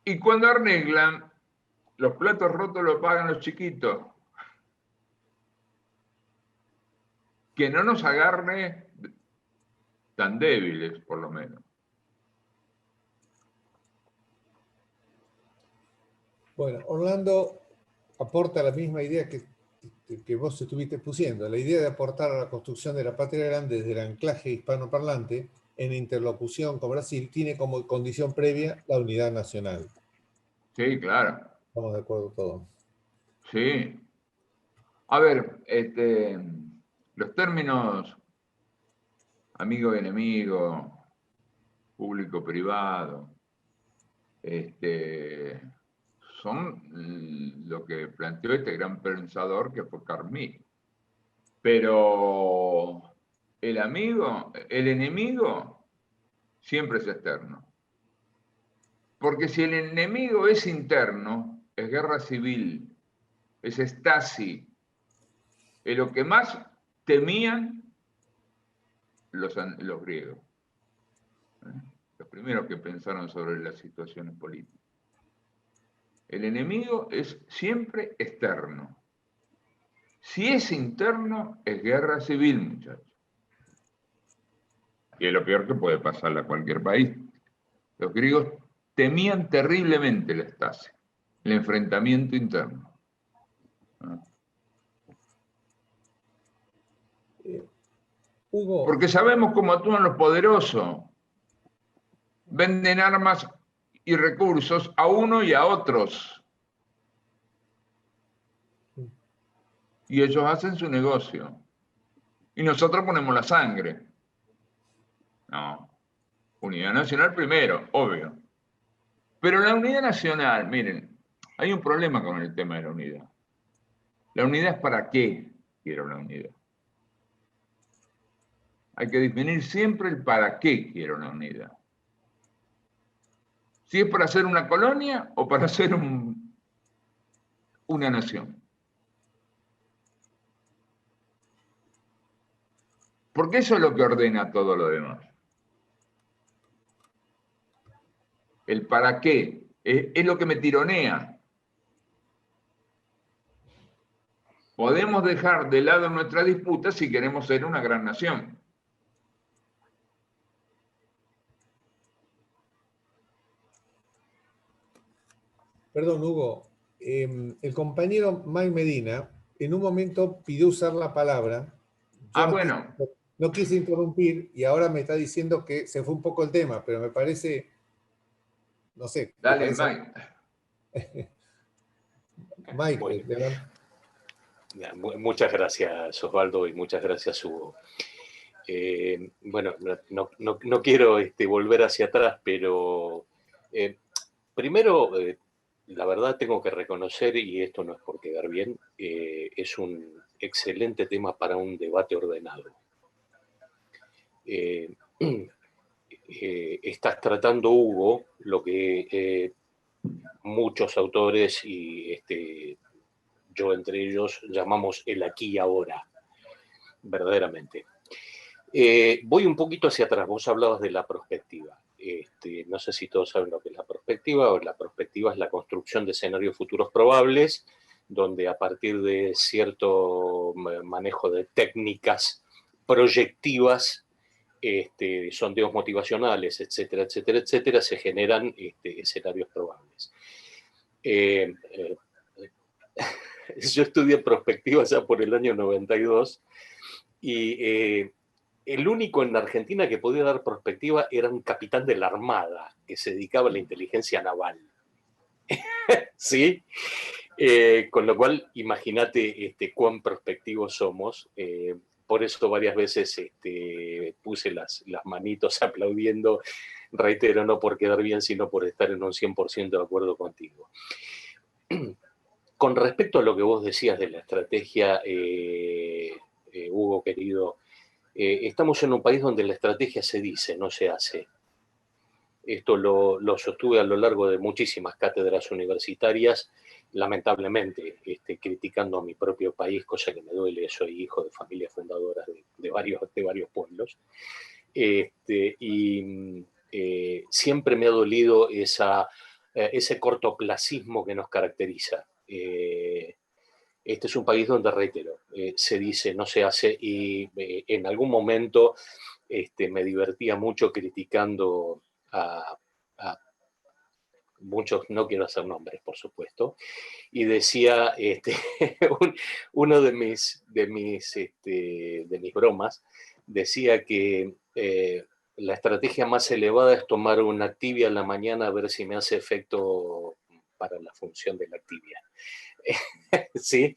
Y cuando arreglan, los platos rotos los pagan los chiquitos. Que no nos agarre tan débiles, por lo menos. Bueno, Orlando aporta la misma idea que vos estuviste pusiendo, la idea de aportar a la construcción de la patria grande desde el anclaje hispanoparlante en interlocución con Brasil tiene como condición previa la unidad nacional. Sí, claro. Estamos de acuerdo todos. Sí. A ver, los términos amigo y enemigo, público-privado, son lo que planteó este gran pensador que fue Carmí. Pero el enemigo siempre es externo. Porque si el enemigo es interno, es guerra civil, es Stasi, es lo que más temían los griegos. Los primeros que pensaron sobre las situaciones políticas. El enemigo es siempre externo. Si es interno, es guerra civil, muchachos. Y es lo peor que puede pasarle a cualquier país. Los griegos temían terriblemente la Stasi, el enfrentamiento interno. Hugo. Porque sabemos cómo actúan los poderosos. Venden armas y recursos a uno y a otros. Y ellos hacen su negocio. Y nosotros ponemos la sangre. No. Unidad nacional primero, obvio. Pero la unidad nacional, miren, hay un problema con el tema de la unidad. La unidad es para qué quiero la unidad. Hay que definir siempre el para qué quiero la unidad. Si es para hacer una colonia o para hacer una nación. Porque eso es lo que ordena todo lo demás. El para qué es lo que me tironea. Podemos dejar de lado nuestra disputa si queremos ser una gran nación. Perdón, Hugo. El compañero Mike Medina en un momento pidió usar la palabra. Bueno. No quise interrumpir y ahora me está diciendo que se fue un poco el tema, pero me parece, no sé. Dale, Mike. Mike, bueno, muchas gracias, Osvaldo, y muchas gracias, Hugo. Bueno, no quiero volver hacia atrás, pero primero, la verdad tengo que reconocer, y esto no es por quedar bien, es un excelente tema para un debate ordenado. Estás tratando, Hugo, lo que muchos autores y yo entre ellos llamamos el aquí y ahora, verdaderamente. Voy un poquito hacia atrás, vos hablabas de la prospectiva. No sé si todos saben lo que es la prospectiva. La prospectiva es la construcción de escenarios futuros probables, donde a partir de cierto manejo de técnicas proyectivas, sondeos motivacionales, etcétera, etcétera, etcétera, se generan escenarios probables. Yo estudié prospectiva ya por el año 92 y el único en Argentina que podía dar prospectiva era un capitán de la Armada que se dedicaba a la inteligencia naval. ¿Sí? Con lo cual, imagínate cuán prospectivos somos. Por eso varias veces puse las manitos aplaudiendo, reitero, no por quedar bien, sino por estar en un 100% de acuerdo contigo. Con respecto a lo que vos decías de la estrategia, Hugo, querido, estamos en un país donde la estrategia se dice, no se hace. Esto lo sostuve a lo largo de muchísimas cátedras universitarias, lamentablemente, criticando a mi propio país, cosa que me duele, soy hijo de familias fundadoras de varios pueblos. Siempre me ha dolido ese cortoplacismo que nos caracteriza. Este es un país donde, reitero, se dice, no se hace, y en algún momento me divertía mucho criticando a muchos, no quiero hacer nombres, por supuesto, y decía, uno de mis bromas, decía que la estrategia más elevada es tomar una Activia en la mañana a ver si me hace efecto para la función de la Activia. ¿Sí?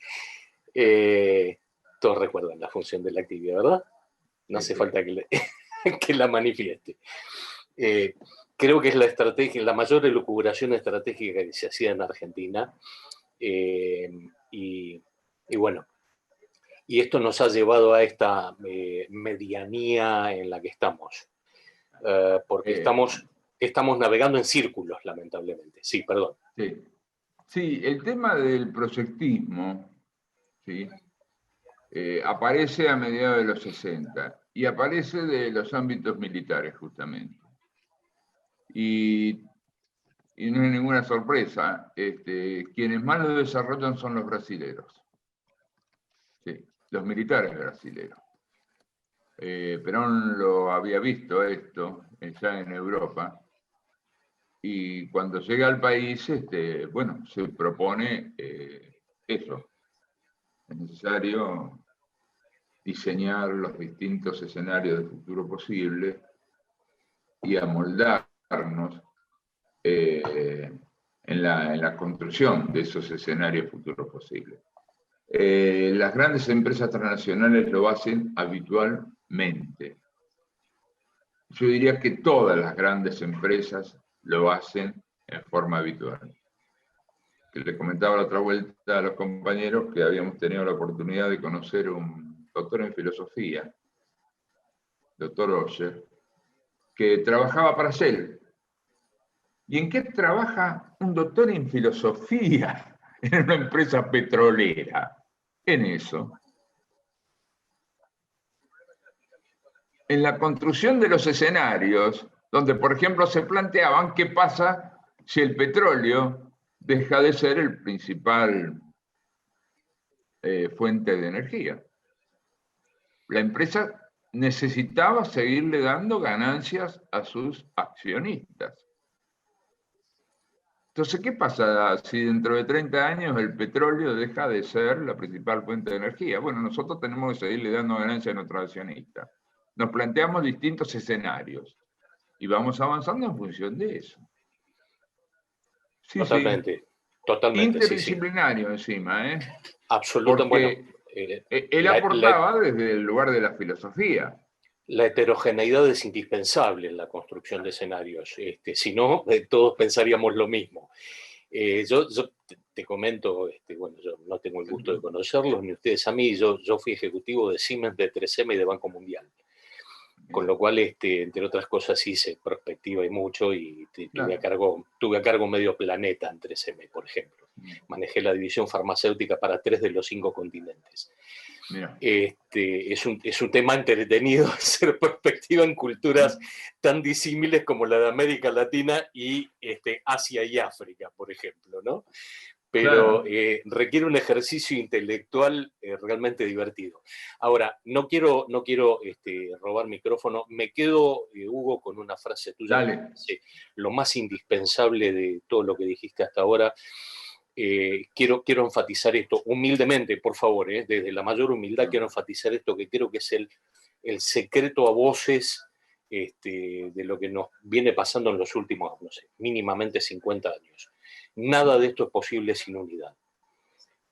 Todos recuerdan la función de la Activia, ¿verdad? No hace falta que la manifieste. Creo que es la estrategia, la mayor elucubración estratégica que se hacía en Argentina. Y bueno, y esto nos ha llevado a esta medianía en la que estamos. Porque estamos navegando en círculos, lamentablemente. Sí, perdón. Sí, el tema del proyectismo, ¿sí? Aparece a mediados de los 60. y aparece de los ámbitos militares, justamente. Y no es ninguna sorpresa, quienes más lo desarrollan son los brasileros. Sí, los militares brasileros. Perón lo había visto esto ya en Europa, y cuando llega al país, bueno, se propone eso. Es necesario diseñar los distintos escenarios de futuro posible y amoldarnos en la construcción de esos escenarios futuros posibles. Las grandes empresas transnacionales lo hacen habitualmente. Yo diría que todas las grandes empresas lo hacen en forma habitual. Que le comentaba la otra vuelta a los compañeros que habíamos tenido la oportunidad de conocer un doctor en filosofía, doctor Osher, que trabajaba para Shell. ¿Y en qué trabaja un doctor en filosofía en una empresa petrolera? En eso. En la construcción de los escenarios, donde, por ejemplo, se planteaban qué pasa si el petróleo deja de ser el principal fuente de energía. La empresa necesitaba seguirle dando ganancias a sus accionistas. Entonces, ¿qué pasa si dentro de 30 años el petróleo deja de ser la principal fuente de energía? Bueno, nosotros tenemos que seguirle dando ganancias a nuestros accionistas. Nos planteamos distintos escenarios y vamos avanzando en función de eso. Sí, totalmente, sí. totalmente. Interdisciplinario, sí, encima, ¿eh? Absolutamente. Porque él aportaba desde el lugar de la filosofía. La heterogeneidad es indispensable en la construcción de escenarios. Si no, todos pensaríamos lo mismo. Yo te comento, bueno, yo no tengo el gusto de conocerlos, ni ustedes a mí. Yo fui ejecutivo de Siemens, de 3M y de Banco Mundial. Con lo cual, entre otras cosas, hice prospectiva y mucho, y tuve a cargo medio planeta en 3M, por ejemplo. Manejé la división farmacéutica para 3 de los 5 continentes. Es un tema entretenido hacer perspectiva en culturas tan disímiles como la de América Latina y Asia y África, por ejemplo, ¿no? Pero requiere un ejercicio intelectual realmente divertido. Ahora, no quiero robar micrófono, me quedo, Hugo, con una frase tuya. Dale. Lo más indispensable de todo lo que dijiste hasta ahora. Quiero enfatizar esto humildemente, por favor, desde la mayor humildad quiero enfatizar esto, que creo que es el secreto a voces de lo que nos viene pasando en los últimos, no sé, mínimamente 50 años. Nada de esto es posible sin unidad.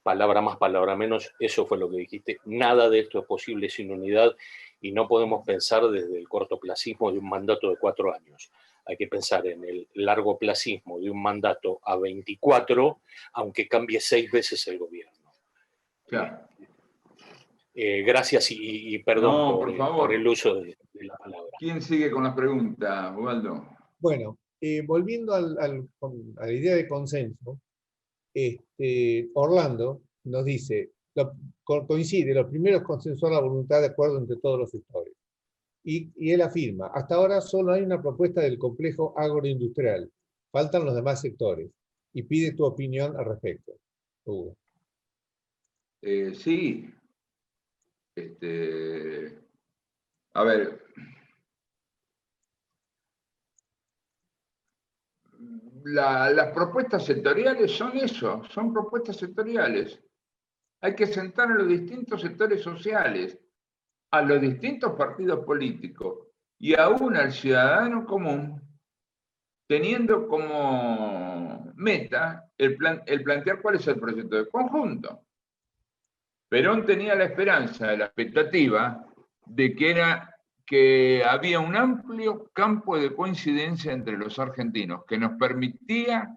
Palabra más, palabra menos, eso fue lo que dijiste. Nada de esto es posible sin unidad, y no podemos pensar desde el cortoplacismo de un mandato de 4 años. Hay que pensar en el largoplacismo de un mandato a 24, aunque cambie 6 veces el gobierno. Claro. Gracias y perdón por el uso de la palabra. ¿Quién sigue con las preguntas, Ubaldo? Bueno, volviendo a la idea de consenso, Orlando nos dice, coincide, los primeros consensuar la voluntad de acuerdo entre todos los sectores. Y él afirma, hasta ahora solo hay una propuesta del complejo agroindustrial, faltan los demás sectores, y pide tu opinión al respecto. Hugo. Sí. A ver, las propuestas sectoriales son eso, son propuestas sectoriales. Hay que sentar a los distintos sectores sociales, a los distintos partidos políticos y aún al ciudadano común, teniendo como meta el plantear cuál es el proyecto de conjunto. Perón tenía la esperanza, la expectativa de que había un amplio campo de coincidencia entre los argentinos que nos permitía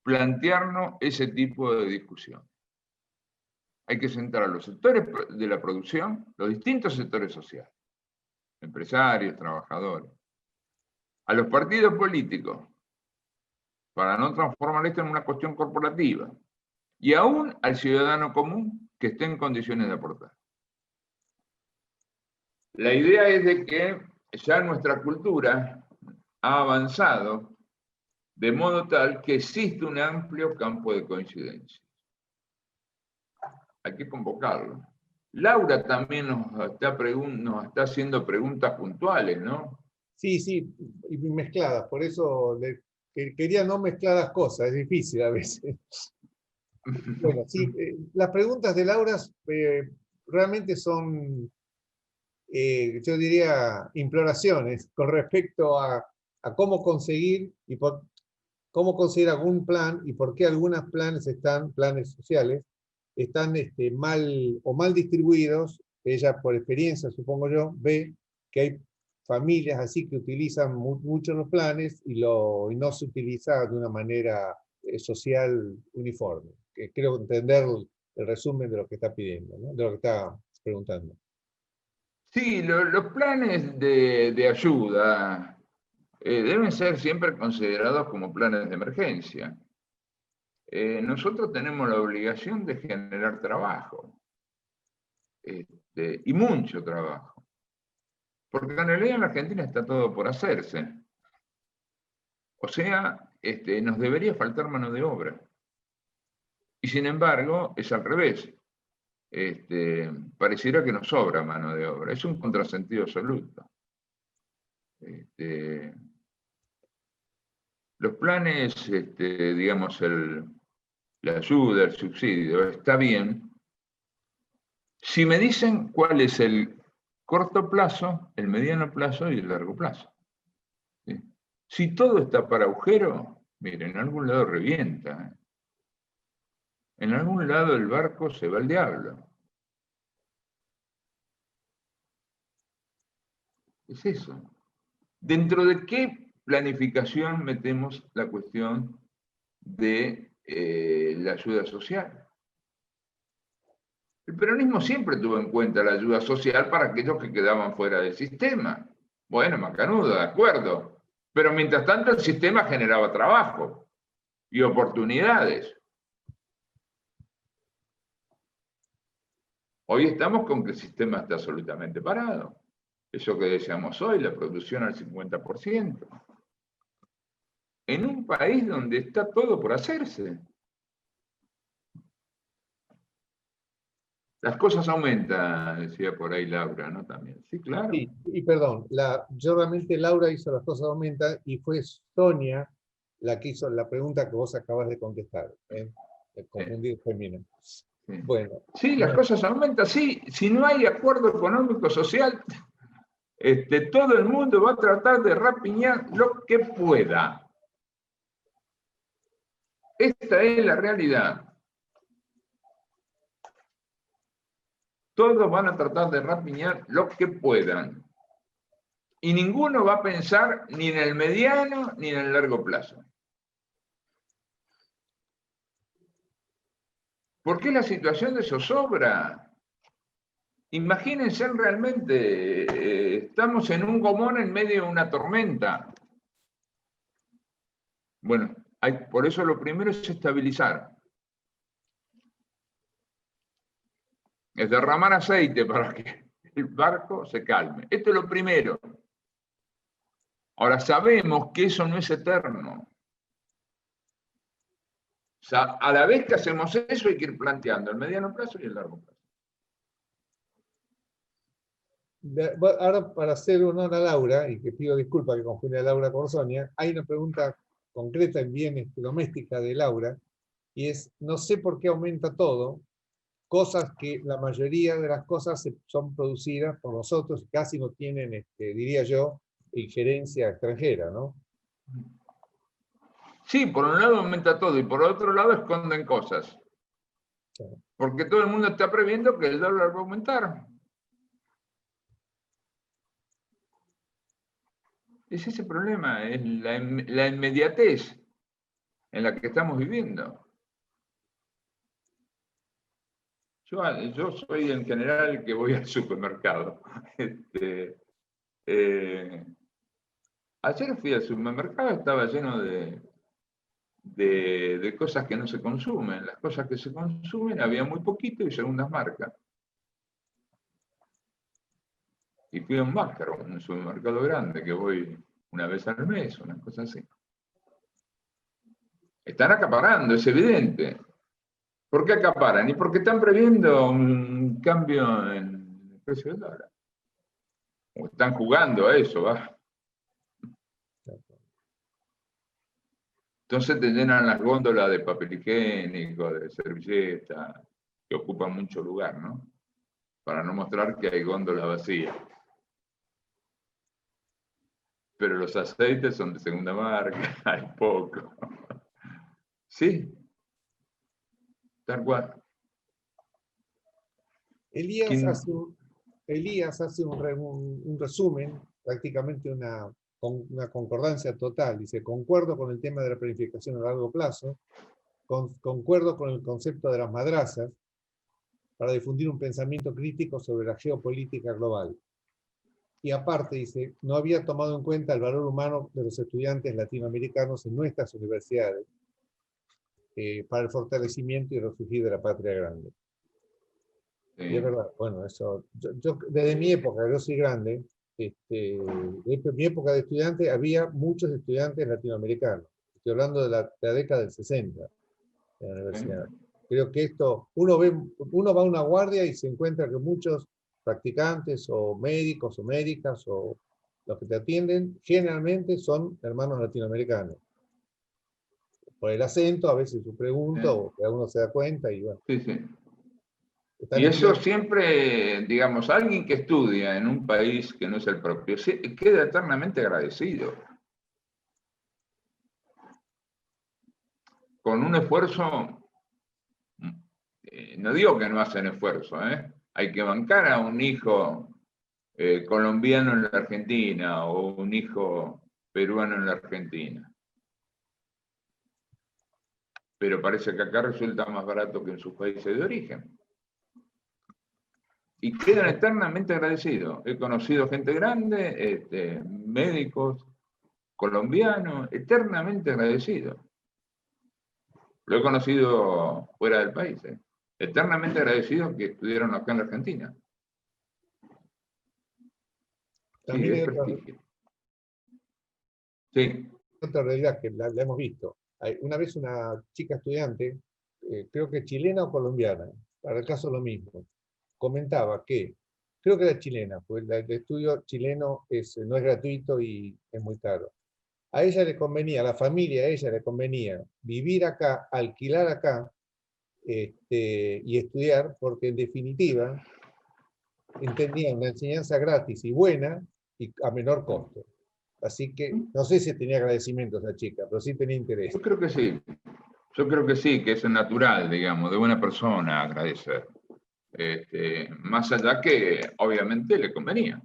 plantearnos ese tipo de discusión. Hay que sentar a los sectores de la producción, los distintos sectores sociales, empresarios, trabajadores, a los partidos políticos, para no transformar esto en una cuestión corporativa, y aún al ciudadano común que esté en condiciones de aportar. La idea es de que ya nuestra cultura ha avanzado de modo tal que existe un amplio campo de coincidencia. Hay que convocarlo. Laura también nos está haciendo preguntas puntuales, ¿no? Sí, sí, y mezcladas, por eso quería no mezclar las cosas, es difícil a veces. Bueno, sí, las preguntas de Laura realmente son, yo diría, imploraciones con respecto a cómo conseguir cómo conseguir algún plan y por qué algunos planes sociales, están mal distribuidos. Ella, por experiencia, supongo yo, ve que hay familias así que utilizan mucho los planes y no se utiliza de una manera social uniforme. Creo entender el resumen de lo que está pidiendo, ¿no? De lo que está preguntando. Sí, los planes de ayuda deben ser siempre considerados como planes de emergencia. Nosotros tenemos la obligación de generar trabajo, y mucho trabajo, porque en realidad en la Argentina está todo por hacerse. O sea, nos debería faltar mano de obra. Y sin embargo, es al revés. Pareciera que nos sobra mano de obra. Es un contrasentido absoluto. Los planes, digamos, la ayuda, el subsidio, está bien. Si me dicen cuál es el corto plazo, el mediano plazo y el largo plazo. ¿Sí? Si todo está para agujero, miren, en algún lado revienta. En algún lado el barco se va al diablo. Es eso. ¿Dentro de qué planificación metemos la cuestión de la ayuda social? El peronismo siempre tuvo en cuenta la ayuda social para aquellos que quedaban fuera del sistema. Bueno, macanudo, de acuerdo. Pero mientras tanto el sistema generaba trabajo y oportunidades. Hoy estamos con que el sistema está absolutamente parado. Eso que decíamos hoy, la producción al 50%. En un país donde está todo por hacerse. Las cosas aumentan, decía por ahí Laura, ¿no? También. Sí, claro. Sí, y perdón, yo realmente Laura hizo las cosas aumentan y fue Sonia la que hizo la pregunta que vos acabas de contestar. Confundir términos. Sí. Bueno. Sí, las cosas aumentan, sí. Si no hay acuerdo económico social, todo el mundo va a tratar de rapiñar lo que pueda. Esta es la realidad. Todos van a tratar de rapiñar lo que puedan. Y ninguno va a pensar ni en el mediano ni en el largo plazo. ¿Por qué la situación de zozobra? Imagínense realmente, estamos en un gomón en medio de una tormenta. Bueno, por eso lo primero es estabilizar. Es derramar aceite para que el barco se calme. Esto es lo primero. Ahora sabemos que eso no es eterno. O sea, a la vez que hacemos eso hay que ir planteando el mediano plazo y el largo plazo. Ahora, para hacer honor a Laura, y que pido disculpas que confundí a Laura con Sonia, hay una pregunta concreta en bien doméstica de Laura, y es, no sé por qué aumenta todo, cosas que la mayoría de las cosas son producidas por nosotros, casi no tienen, diría yo, injerencia extranjera, ¿no? Sí, por un lado aumenta todo y por otro lado esconden cosas. Porque todo el mundo está previendo que el dólar va a aumentar. Es ese problema, es la inmediatez en la que estamos viviendo. Yo soy en general el que voy al supermercado. Ayer fui al supermercado, estaba lleno de cosas que no se consumen. Las cosas que se consumen había muy poquito y segundas marcas. Y fui a un Bácaro, un supermercado grande, que voy una vez al mes, una cosa así. Están acaparando, es evidente. ¿Por qué acaparan? Y porque están previendo un cambio en el precio del dólar. O están jugando a eso, ¿va? Entonces te llenan las góndolas de papel higiénico, de servilleta, que ocupan mucho lugar, ¿no? Para no mostrar que hay góndolas vacías. Pero los aceites son de segunda marca, hay poco. Sí, tal cual. Elías hace un resumen, prácticamente una concordancia total. Dice, concuerdo con el tema de la planificación a largo plazo, concuerdo con el concepto de las madrazas para difundir un pensamiento crítico sobre la geopolítica global. Y aparte, dice, no había tomado en cuenta el valor humano de los estudiantes latinoamericanos en nuestras universidades para el fortalecimiento y resurgir de la patria grande. Sí. Y es verdad, bueno, eso, yo desde mi época, yo soy grande, desde mi época de estudiante había muchos estudiantes latinoamericanos. Estoy hablando de la década del 60 en la universidad. Creo que esto, uno va a una guardia y se encuentra que muchos practicantes o médicos o médicas o los que te atienden generalmente son hermanos latinoamericanos. Por el acento, a veces su pregunta, o que uno se da cuenta y bueno. Sí, sí. Y eso siempre, digamos, alguien que estudia en un país que no es el propio, queda eternamente agradecido. Con un esfuerzo, no digo que no hacen esfuerzo, hay que bancar a un hijo colombiano en la Argentina o un hijo peruano en la Argentina. Pero parece que acá resulta más barato que en sus países de origen. Y quedan eternamente agradecidos. He conocido gente grande, médicos colombianos, eternamente agradecidos. Lo he conocido fuera del país, eternamente agradecidos que estuvieron acá en la Argentina. También sí, hay es prestigio. Sí. otra realidad que la hemos visto. Una vez una chica estudiante, creo que chilena o colombiana, para el caso lo mismo, comentaba que, creo que era chilena, pues el estudio chileno no es gratuito y es muy caro. A ella le convenía, a la familia, a ella le convenía vivir acá, alquilar acá y estudiar, porque en definitiva entendía una enseñanza gratis y buena y a menor costo. Así que no sé si tenía agradecimiento esa chica, pero sí tenía interés. Yo creo que sí. Yo creo que sí, que es natural, digamos, de buena persona agradecer. Más allá que obviamente le convenía.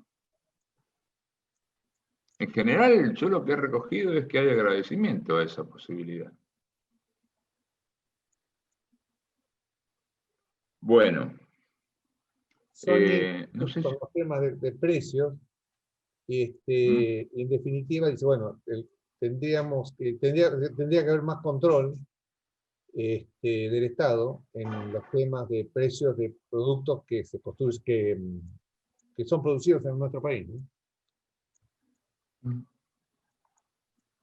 En general, yo lo que he recogido es que hay agradecimiento a esa posibilidad. Bueno. No sé con los temas de precios, en definitiva, dice, bueno, tendría que haber más control del Estado en los temas de precios de productos que se construyen, que son producidos en nuestro país, ¿no?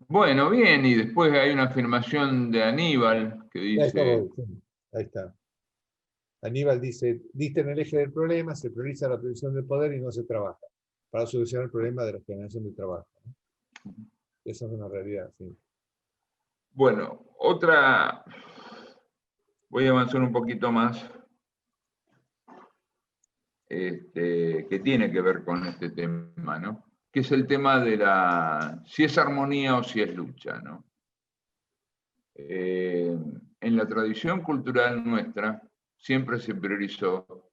Bueno, bien, y después hay una afirmación de Aníbal que dice... Ahí está. Aníbal dice, diste en el eje del problema, se prioriza la producción del poder y no se trabaja para solucionar el problema de la generación de trabajo, ¿no? Esa es una realidad, sí. Bueno, voy a avanzar un poquito más, que tiene que ver con este tema, ¿no? Que es el tema de si es armonía o si es lucha, ¿no? En la tradición cultural nuestra siempre se priorizó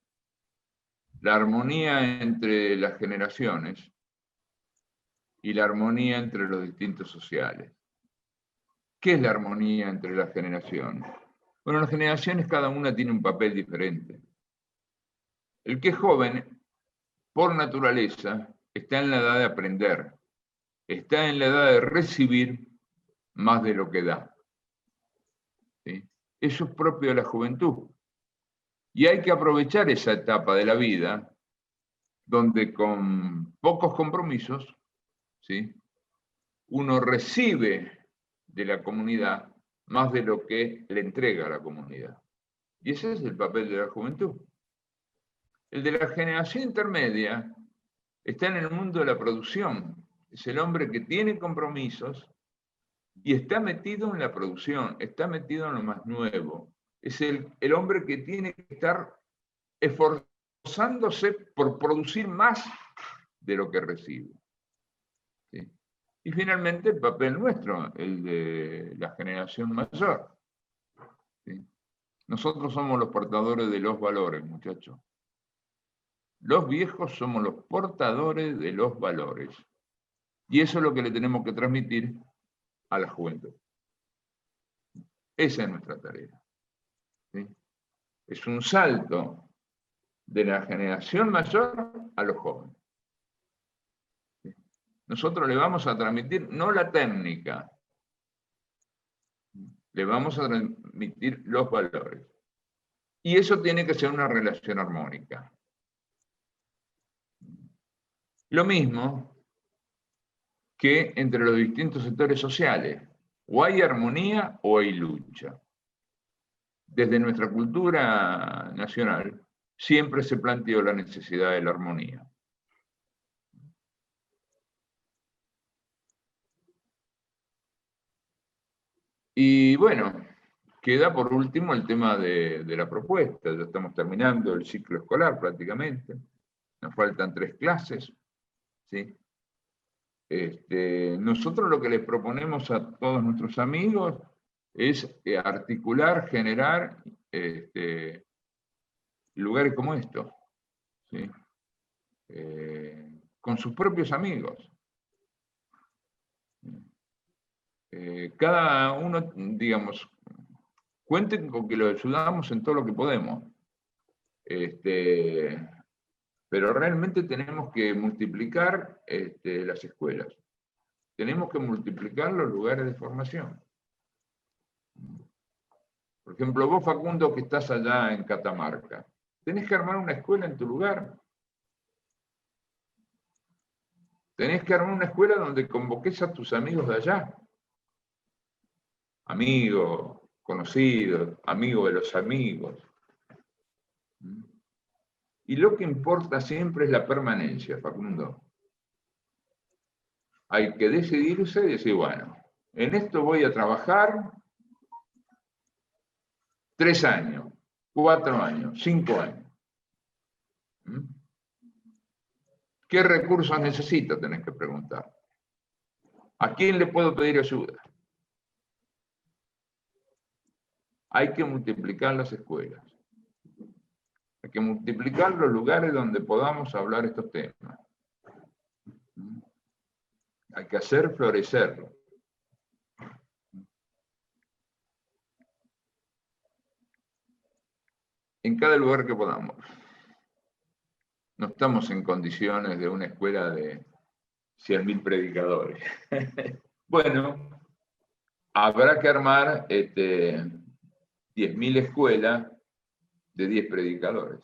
la armonía entre las generaciones y la armonía entre los distintos sociales. ¿Qué es la armonía entre las generaciones? Bueno, las generaciones cada una tiene un papel diferente. El que es joven, por naturaleza, está en la edad de aprender, está en la edad de recibir más de lo que da. ¿Sí? Eso es propio de la juventud. Y hay que aprovechar esa etapa de la vida donde con pocos compromisos, ¿sí?, uno recibe de la comunidad más de lo que le entrega a la comunidad. Y ese es el papel de la juventud. El de la generación intermedia está en el mundo de la producción. Es el hombre que tiene compromisos y está metido en la producción, está metido en lo más nuevo. Es el hombre que tiene que estar esforzándose por producir más de lo que recibe. ¿Sí? Y finalmente el papel nuestro, el de la generación mayor. ¿Sí? Nosotros somos los portadores de los valores, muchachos. Los viejos somos los portadores de los valores. Y eso es lo que le tenemos que transmitir a la juventud. Esa es nuestra tarea. ¿Sí? Es un salto de la generación mayor a los jóvenes. ¿Sí? Nosotros le vamos a transmitir no la técnica, le vamos a transmitir los valores. Y eso tiene que ser una relación armónica. Lo mismo que entre los distintos sectores sociales. O hay armonía o hay lucha. Desde nuestra cultura nacional siempre se planteó la necesidad de la armonía. Y bueno, queda por último el tema de la propuesta. Ya estamos terminando el ciclo escolar prácticamente. Nos faltan 3 clases. ¿Sí? Nosotros lo que les proponemos a todos nuestros amigos es articular, generar lugares como estos, ¿sí? Con sus propios amigos. Cada uno, digamos, cuenten con que lo ayudamos en todo lo que podemos. Pero realmente tenemos que multiplicar las escuelas. Tenemos que multiplicar los lugares de formación. Por ejemplo, vos, Facundo, que estás allá en Catamarca, tenés que armar una escuela en tu lugar. Tenés que armar una escuela donde convoques a tus amigos de allá. Amigos, conocidos, amigos de los amigos. Y lo que importa siempre es la permanencia, Facundo. Hay que decidirse y decir, bueno, en esto voy a trabajar 3 años, 4 años, 5 años. ¿Qué recursos necesito? Tenés que preguntar. ¿A quién le puedo pedir ayuda? Hay que multiplicar las escuelas. Hay que multiplicar los lugares donde podamos hablar estos temas. Hay que hacer florecerlo. En cada lugar que podamos. No estamos en condiciones de una escuela de 100.000 predicadores. Bueno, habrá que armar 10.000 escuelas de 10 predicadores.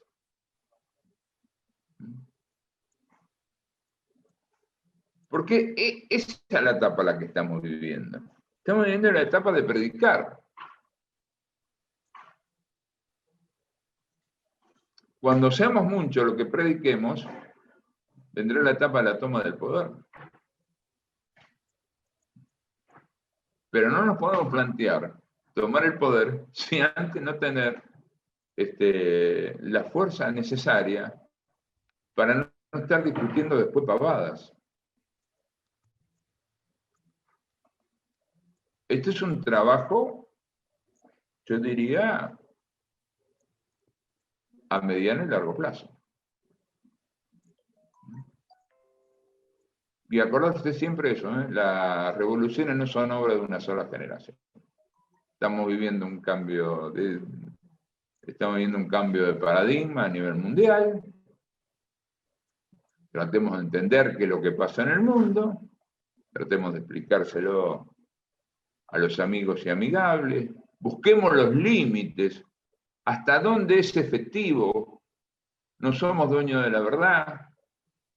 Porque esa es la etapa en la que estamos viviendo. Estamos viviendo la etapa de predicar. Cuando seamos muchos lo que prediquemos, vendrá la etapa de la toma del poder. Pero no nos podemos plantear tomar el poder sin antes no tener la fuerza necesaria para no estar discutiendo después pavadas. Este es un trabajo, yo diría, a mediano y largo plazo. Y acordarse siempre eso, las revoluciones no son obra de una sola generación. Estamos viviendo un cambio de paradigma a nivel mundial. Tratemos de entender qué es lo que pasa en el mundo. Tratemos de explicárselo a los amigos y amigables. Busquemos los límites. ¿Hasta dónde es efectivo? No somos dueños de la verdad.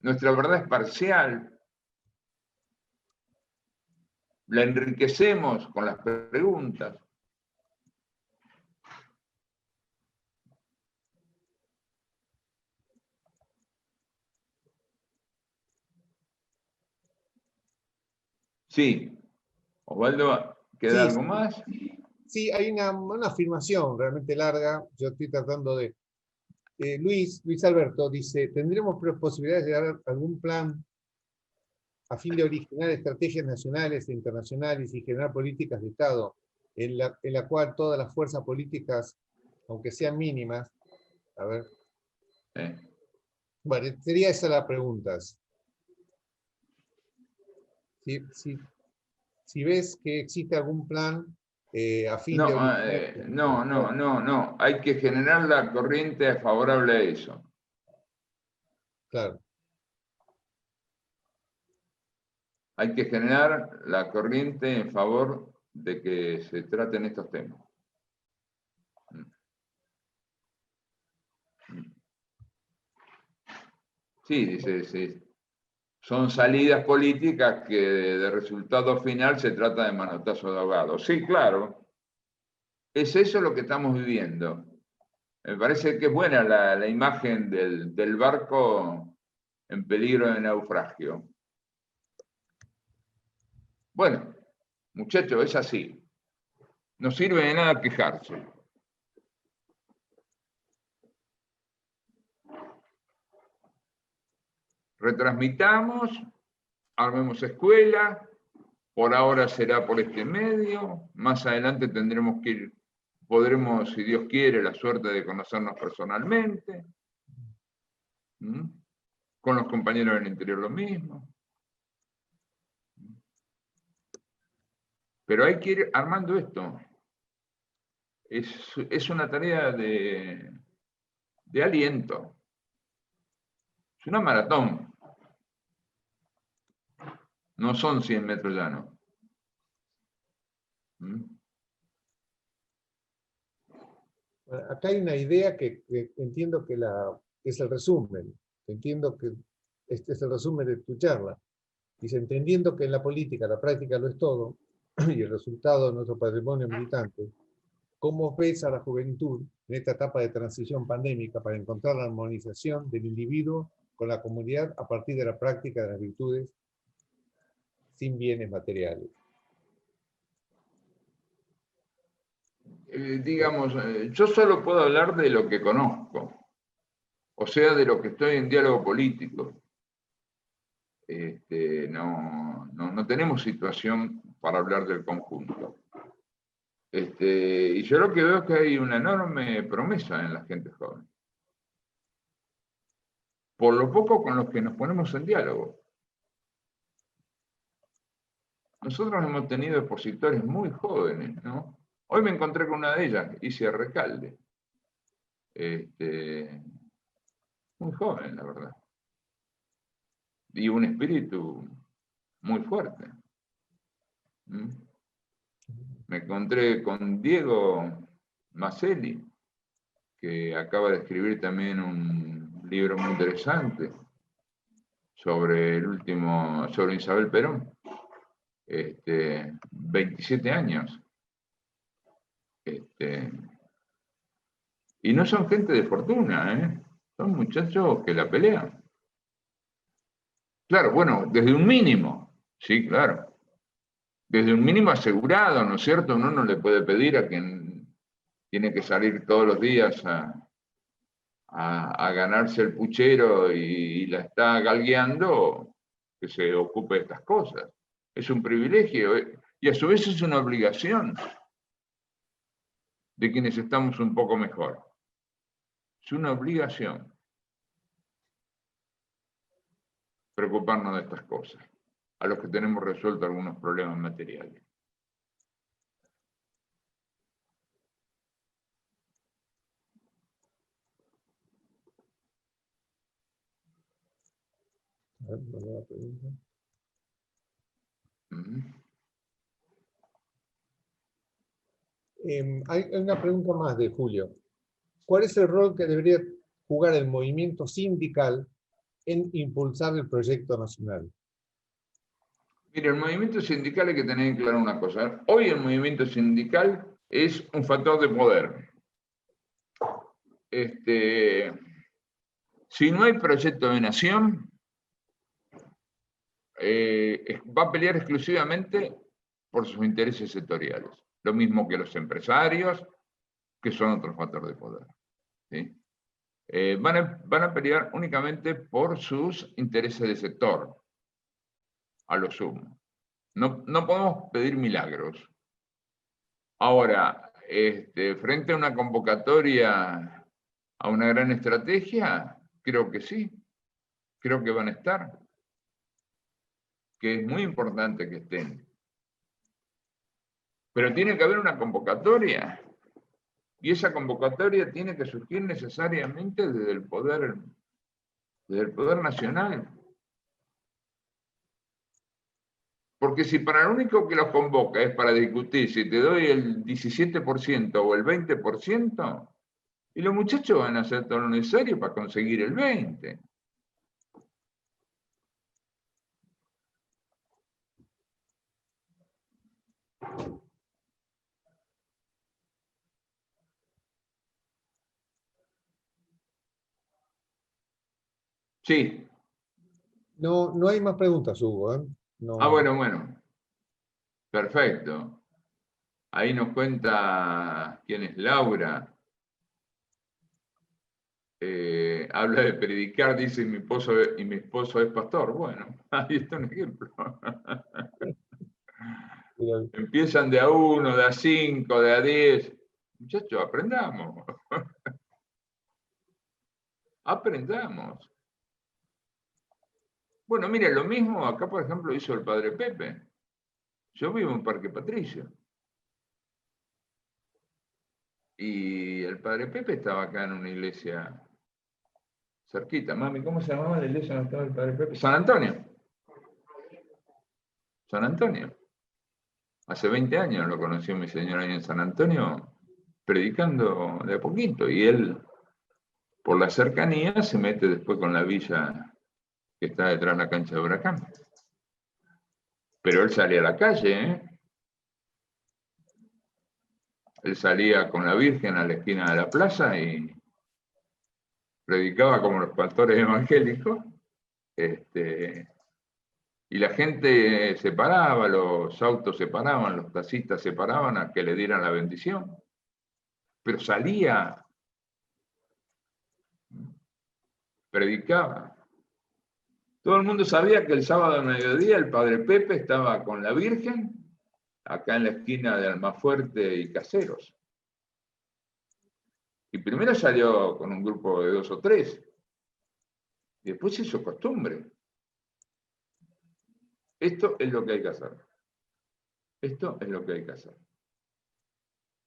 Nuestra verdad es parcial. La enriquecemos con las preguntas. Sí. Osvaldo, ¿queda algo más? Sí, hay una afirmación realmente larga. Yo estoy tratando de... Luis Alberto dice, ¿tendremos posibilidades de dar algún plan a fin de originar estrategias nacionales e internacionales y generar políticas de Estado en la cual todas las fuerzas políticas, aunque sean mínimas, a ver, bueno, sería esa la pregunta. Si ves que existe algún plan a fin de originar... No. Hay que generar la corriente favorable a eso. Claro. Hay que generar la corriente en favor de que se traten estos temas. Sí, dice, sí. Son salidas políticas que de resultado final se trata de manotazo de ahogado. Sí, claro. Es eso lo que estamos viviendo. Me parece que es buena la imagen del barco en peligro de naufragio. Bueno, muchachos, es así. No sirve de nada quejarse. Retransmitamos, armemos escuela, por ahora será por este medio, más adelante tendremos que ir, podremos, si Dios quiere, la suerte de conocernos personalmente, con los compañeros del interior lo mismo. Pero hay que ir armando esto. Es una tarea de aliento. Es una maratón. No son 100 metros llanos. Acá hay una idea que entiendo que es el resumen. Entiendo que este es el resumen de tu charla. Dice, entendiendo que en la política la práctica lo es todo, y el resultado de nuestro patrimonio militante, ¿cómo ves a la juventud en esta etapa de transición pandémica para encontrar la armonización del individuo con la comunidad a partir de la práctica de las virtudes sin bienes materiales? Digamos, yo solo puedo hablar de lo que conozco, o sea, de lo que estoy en diálogo político. No tenemos situación para hablar del conjunto. Y yo lo que veo es que hay una enorme promesa en la gente joven. Por lo poco con los que nos ponemos en diálogo. Nosotros hemos tenido expositores muy jóvenes, ¿no? Hoy me encontré con una de ellas, Isia Recalde. Muy joven, la verdad. Y un espíritu muy fuerte. Me encontré con Diego Maselli, que acaba de escribir también un libro muy interesante sobre sobre Isabel Perón. 27 años. Y no son gente de fortuna, ¿eh? Son muchachos que la pelean. Claro, bueno, desde un mínimo, sí, claro. Desde un mínimo asegurado, ¿no es cierto? Uno no le puede pedir a quien tiene que salir todos los días a ganarse el puchero y la está galgueando, que se ocupe de estas cosas. Es un privilegio y a su vez es una obligación de quienes estamos un poco mejor. Es una obligación preocuparnos de estas cosas, a los que tenemos resuelto algunos problemas materiales. Hay una pregunta más de Julio. ¿Cuál es el rol que debería jugar el movimiento sindical en impulsar el proyecto nacional? Mire, el movimiento sindical hay que tener claro una cosa. Hoy el movimiento sindical es un factor de poder. Si no hay proyecto de nación, va a pelear exclusivamente por sus intereses sectoriales. Lo mismo que los empresarios, que son otro factor de poder. ¿Sí? Van a pelear únicamente por sus intereses de sector, a lo sumo. No podemos pedir milagros. Ahora, frente a una convocatoria a una gran estrategia, creo que sí, creo que van a estar, que es muy importante que estén. Pero tiene que haber una convocatoria, y esa convocatoria tiene que surgir necesariamente desde el poder nacional. Porque si para lo único que los convoca es para discutir si te doy el 17% o el 20%, y los muchachos van a hacer todo lo necesario para conseguir el 20%. Sí. No hay más preguntas, Hugo, ¿eh? No. Ah, bueno. Perfecto. Ahí nos cuenta quién es Laura. Habla de predicar, dice, mi esposo es pastor. Bueno, ahí está un ejemplo. Empiezan de a 1, de a 5, de a 10. Muchachos, aprendamos. Aprendamos. Bueno, mire, lo mismo acá, por ejemplo, hizo el padre Pepe. Yo vivo en Parque Patricio. Y el padre Pepe estaba acá en una iglesia cerquita. Mami, ¿cómo se llamaba la iglesia donde estaba el padre Pepe? San Antonio. San Antonio. Hace 20 años lo conoció mi señora ahí en San Antonio, predicando de a poquito. Y él, por la cercanía, se mete después con la villa que está detrás de la cancha de Huracán. Pero él salía a la calle, ¿eh? Él salía con la Virgen a la esquina de la plaza y predicaba como los pastores evangélicos. Y la gente se paraba, los autos se paraban, los taxistas se paraban a que le dieran la bendición. Pero salía, predicaba. Todo el mundo sabía que el sábado al mediodía el padre Pepe estaba con la Virgen, acá en la esquina de Almafuerte y Caseros. Y primero salió con un grupo de 2 o 3. Y después se hizo costumbre. Esto es lo que hay que hacer. Esto es lo que hay que hacer.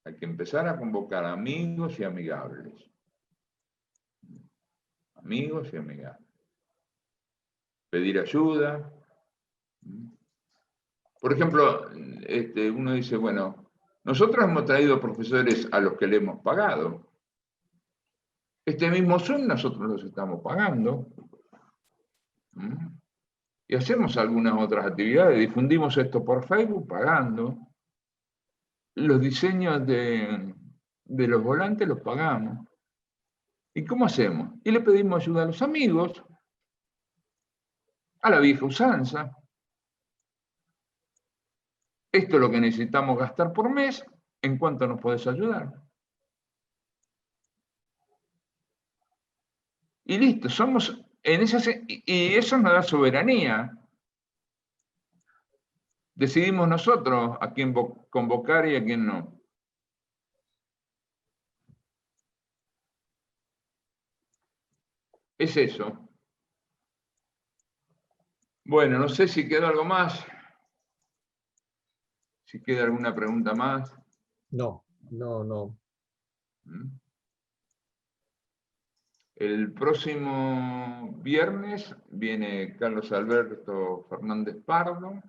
Hay que empezar a convocar amigos y amigables. Amigos y amigables. Pedir ayuda. Por ejemplo, uno dice, bueno, nosotros hemos traído profesores a los que le hemos pagado. Este mismo Zoom nosotros los estamos pagando. Y hacemos algunas otras actividades. Difundimos esto por Facebook pagando. Los diseños de los volantes los pagamos. ¿Y cómo hacemos? Y le pedimos ayuda a los amigos, a la vieja usanza. Esto es lo que necesitamos gastar por mes. ¿En cuánto nos podés ayudar? Y listo, somos en y eso nos da soberanía. Decidimos nosotros a quién convocar y a quién no. Es eso. Bueno, no sé si quedó algo más. Si queda alguna pregunta más. No. El próximo viernes viene Carlos Alberto Fernández Pardo.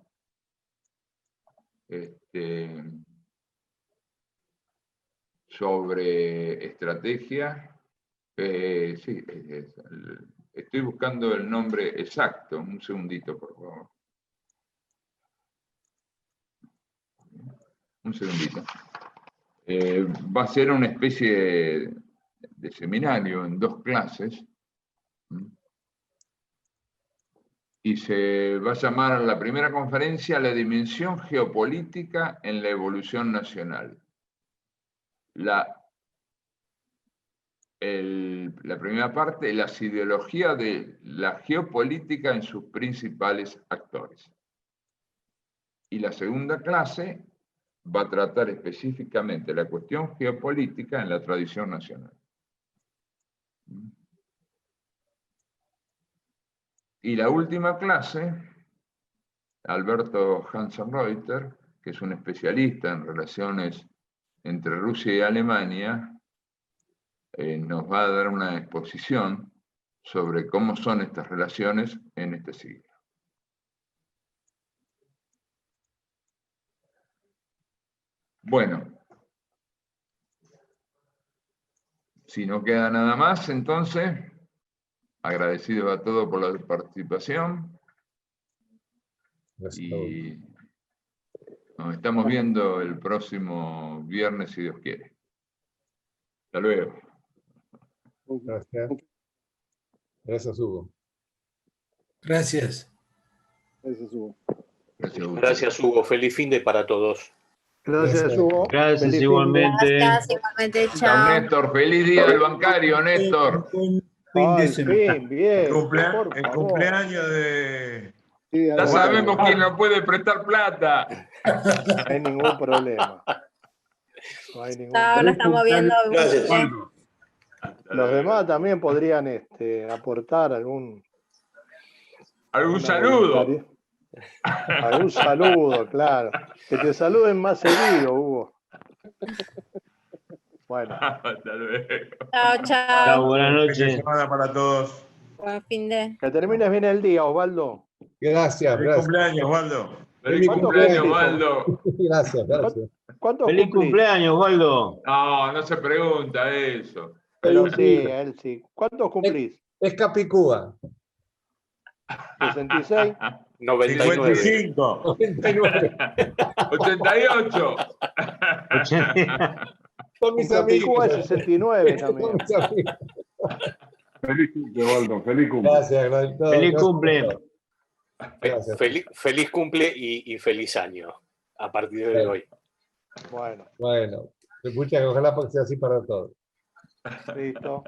Sobre estrategia. Sí, Estoy buscando el nombre exacto. Un segundito, por favor. Un segundito. Va a ser una especie de seminario en 2 clases. Y se va a llamar la primera conferencia La dimensión geopolítica en la evolución nacional. La primera parte, las ideologías de la geopolítica en sus principales actores. Y la segunda clase va a tratar específicamente la cuestión geopolítica en la tradición nacional. Y la última clase, Alberto Hansen-Reuter, que es un especialista en relaciones entre Rusia y Alemania, nos va a dar una exposición sobre cómo son estas relaciones en este siglo. Bueno, si no queda nada más, entonces, agradecidos a todos por la participación. Y nos estamos viendo el próximo viernes, si Dios quiere. Hasta luego. Gracias. Gracias, Hugo. Gracias. Gracias, Hugo. Gracias, Hugo. Gracias, Hugo. Feliz fin de para todos. Gracias, Hugo. Gracias Feliz fin. igualmente. Gracias, igualmente, Chao, chao. Néstor. Feliz día del bancario, Néstor. Buen fin de semana. Bien. El cumpleaños de... Sí, Ya adelante. sabemos quién nos puede prestar plata. No hay ningún problema. No hay ningún Chao, nos estamos viendo. Gracias. Los demás también podrían aportar algún Saludo. Algún saludo, claro. Que te saluden más seguido, Hugo. Bueno. Hasta luego. Chao, Chao, chao. buenas Fin de noches. semana para todos. Buen fin de. Que termines bien el día, Osvaldo. Gracias, Feliz gracias. cumpleaños, Waldo. Feliz ¿Cuánto cumpleaños, cumplís? Waldo. Gracias, gracias. ¿Cuántos Feliz cumplís? cumpleaños, Waldo. No, no se pregunta eso. Pero Feliz sí, día. él sí. ¿Cuántos cumplís? Es Capicúa. 66. 99. 55. 99. 88. Son mis En Capicúa amigos. es 69 también. Son mis amigos. Feliz cumple, Waldo. Feliz cumple. Gracias, gracias. Feliz cumple. Gracias. Feliz cumple y feliz año a partir de hoy. Bueno, Bueno, muchas ojalá sea así para todos. listo.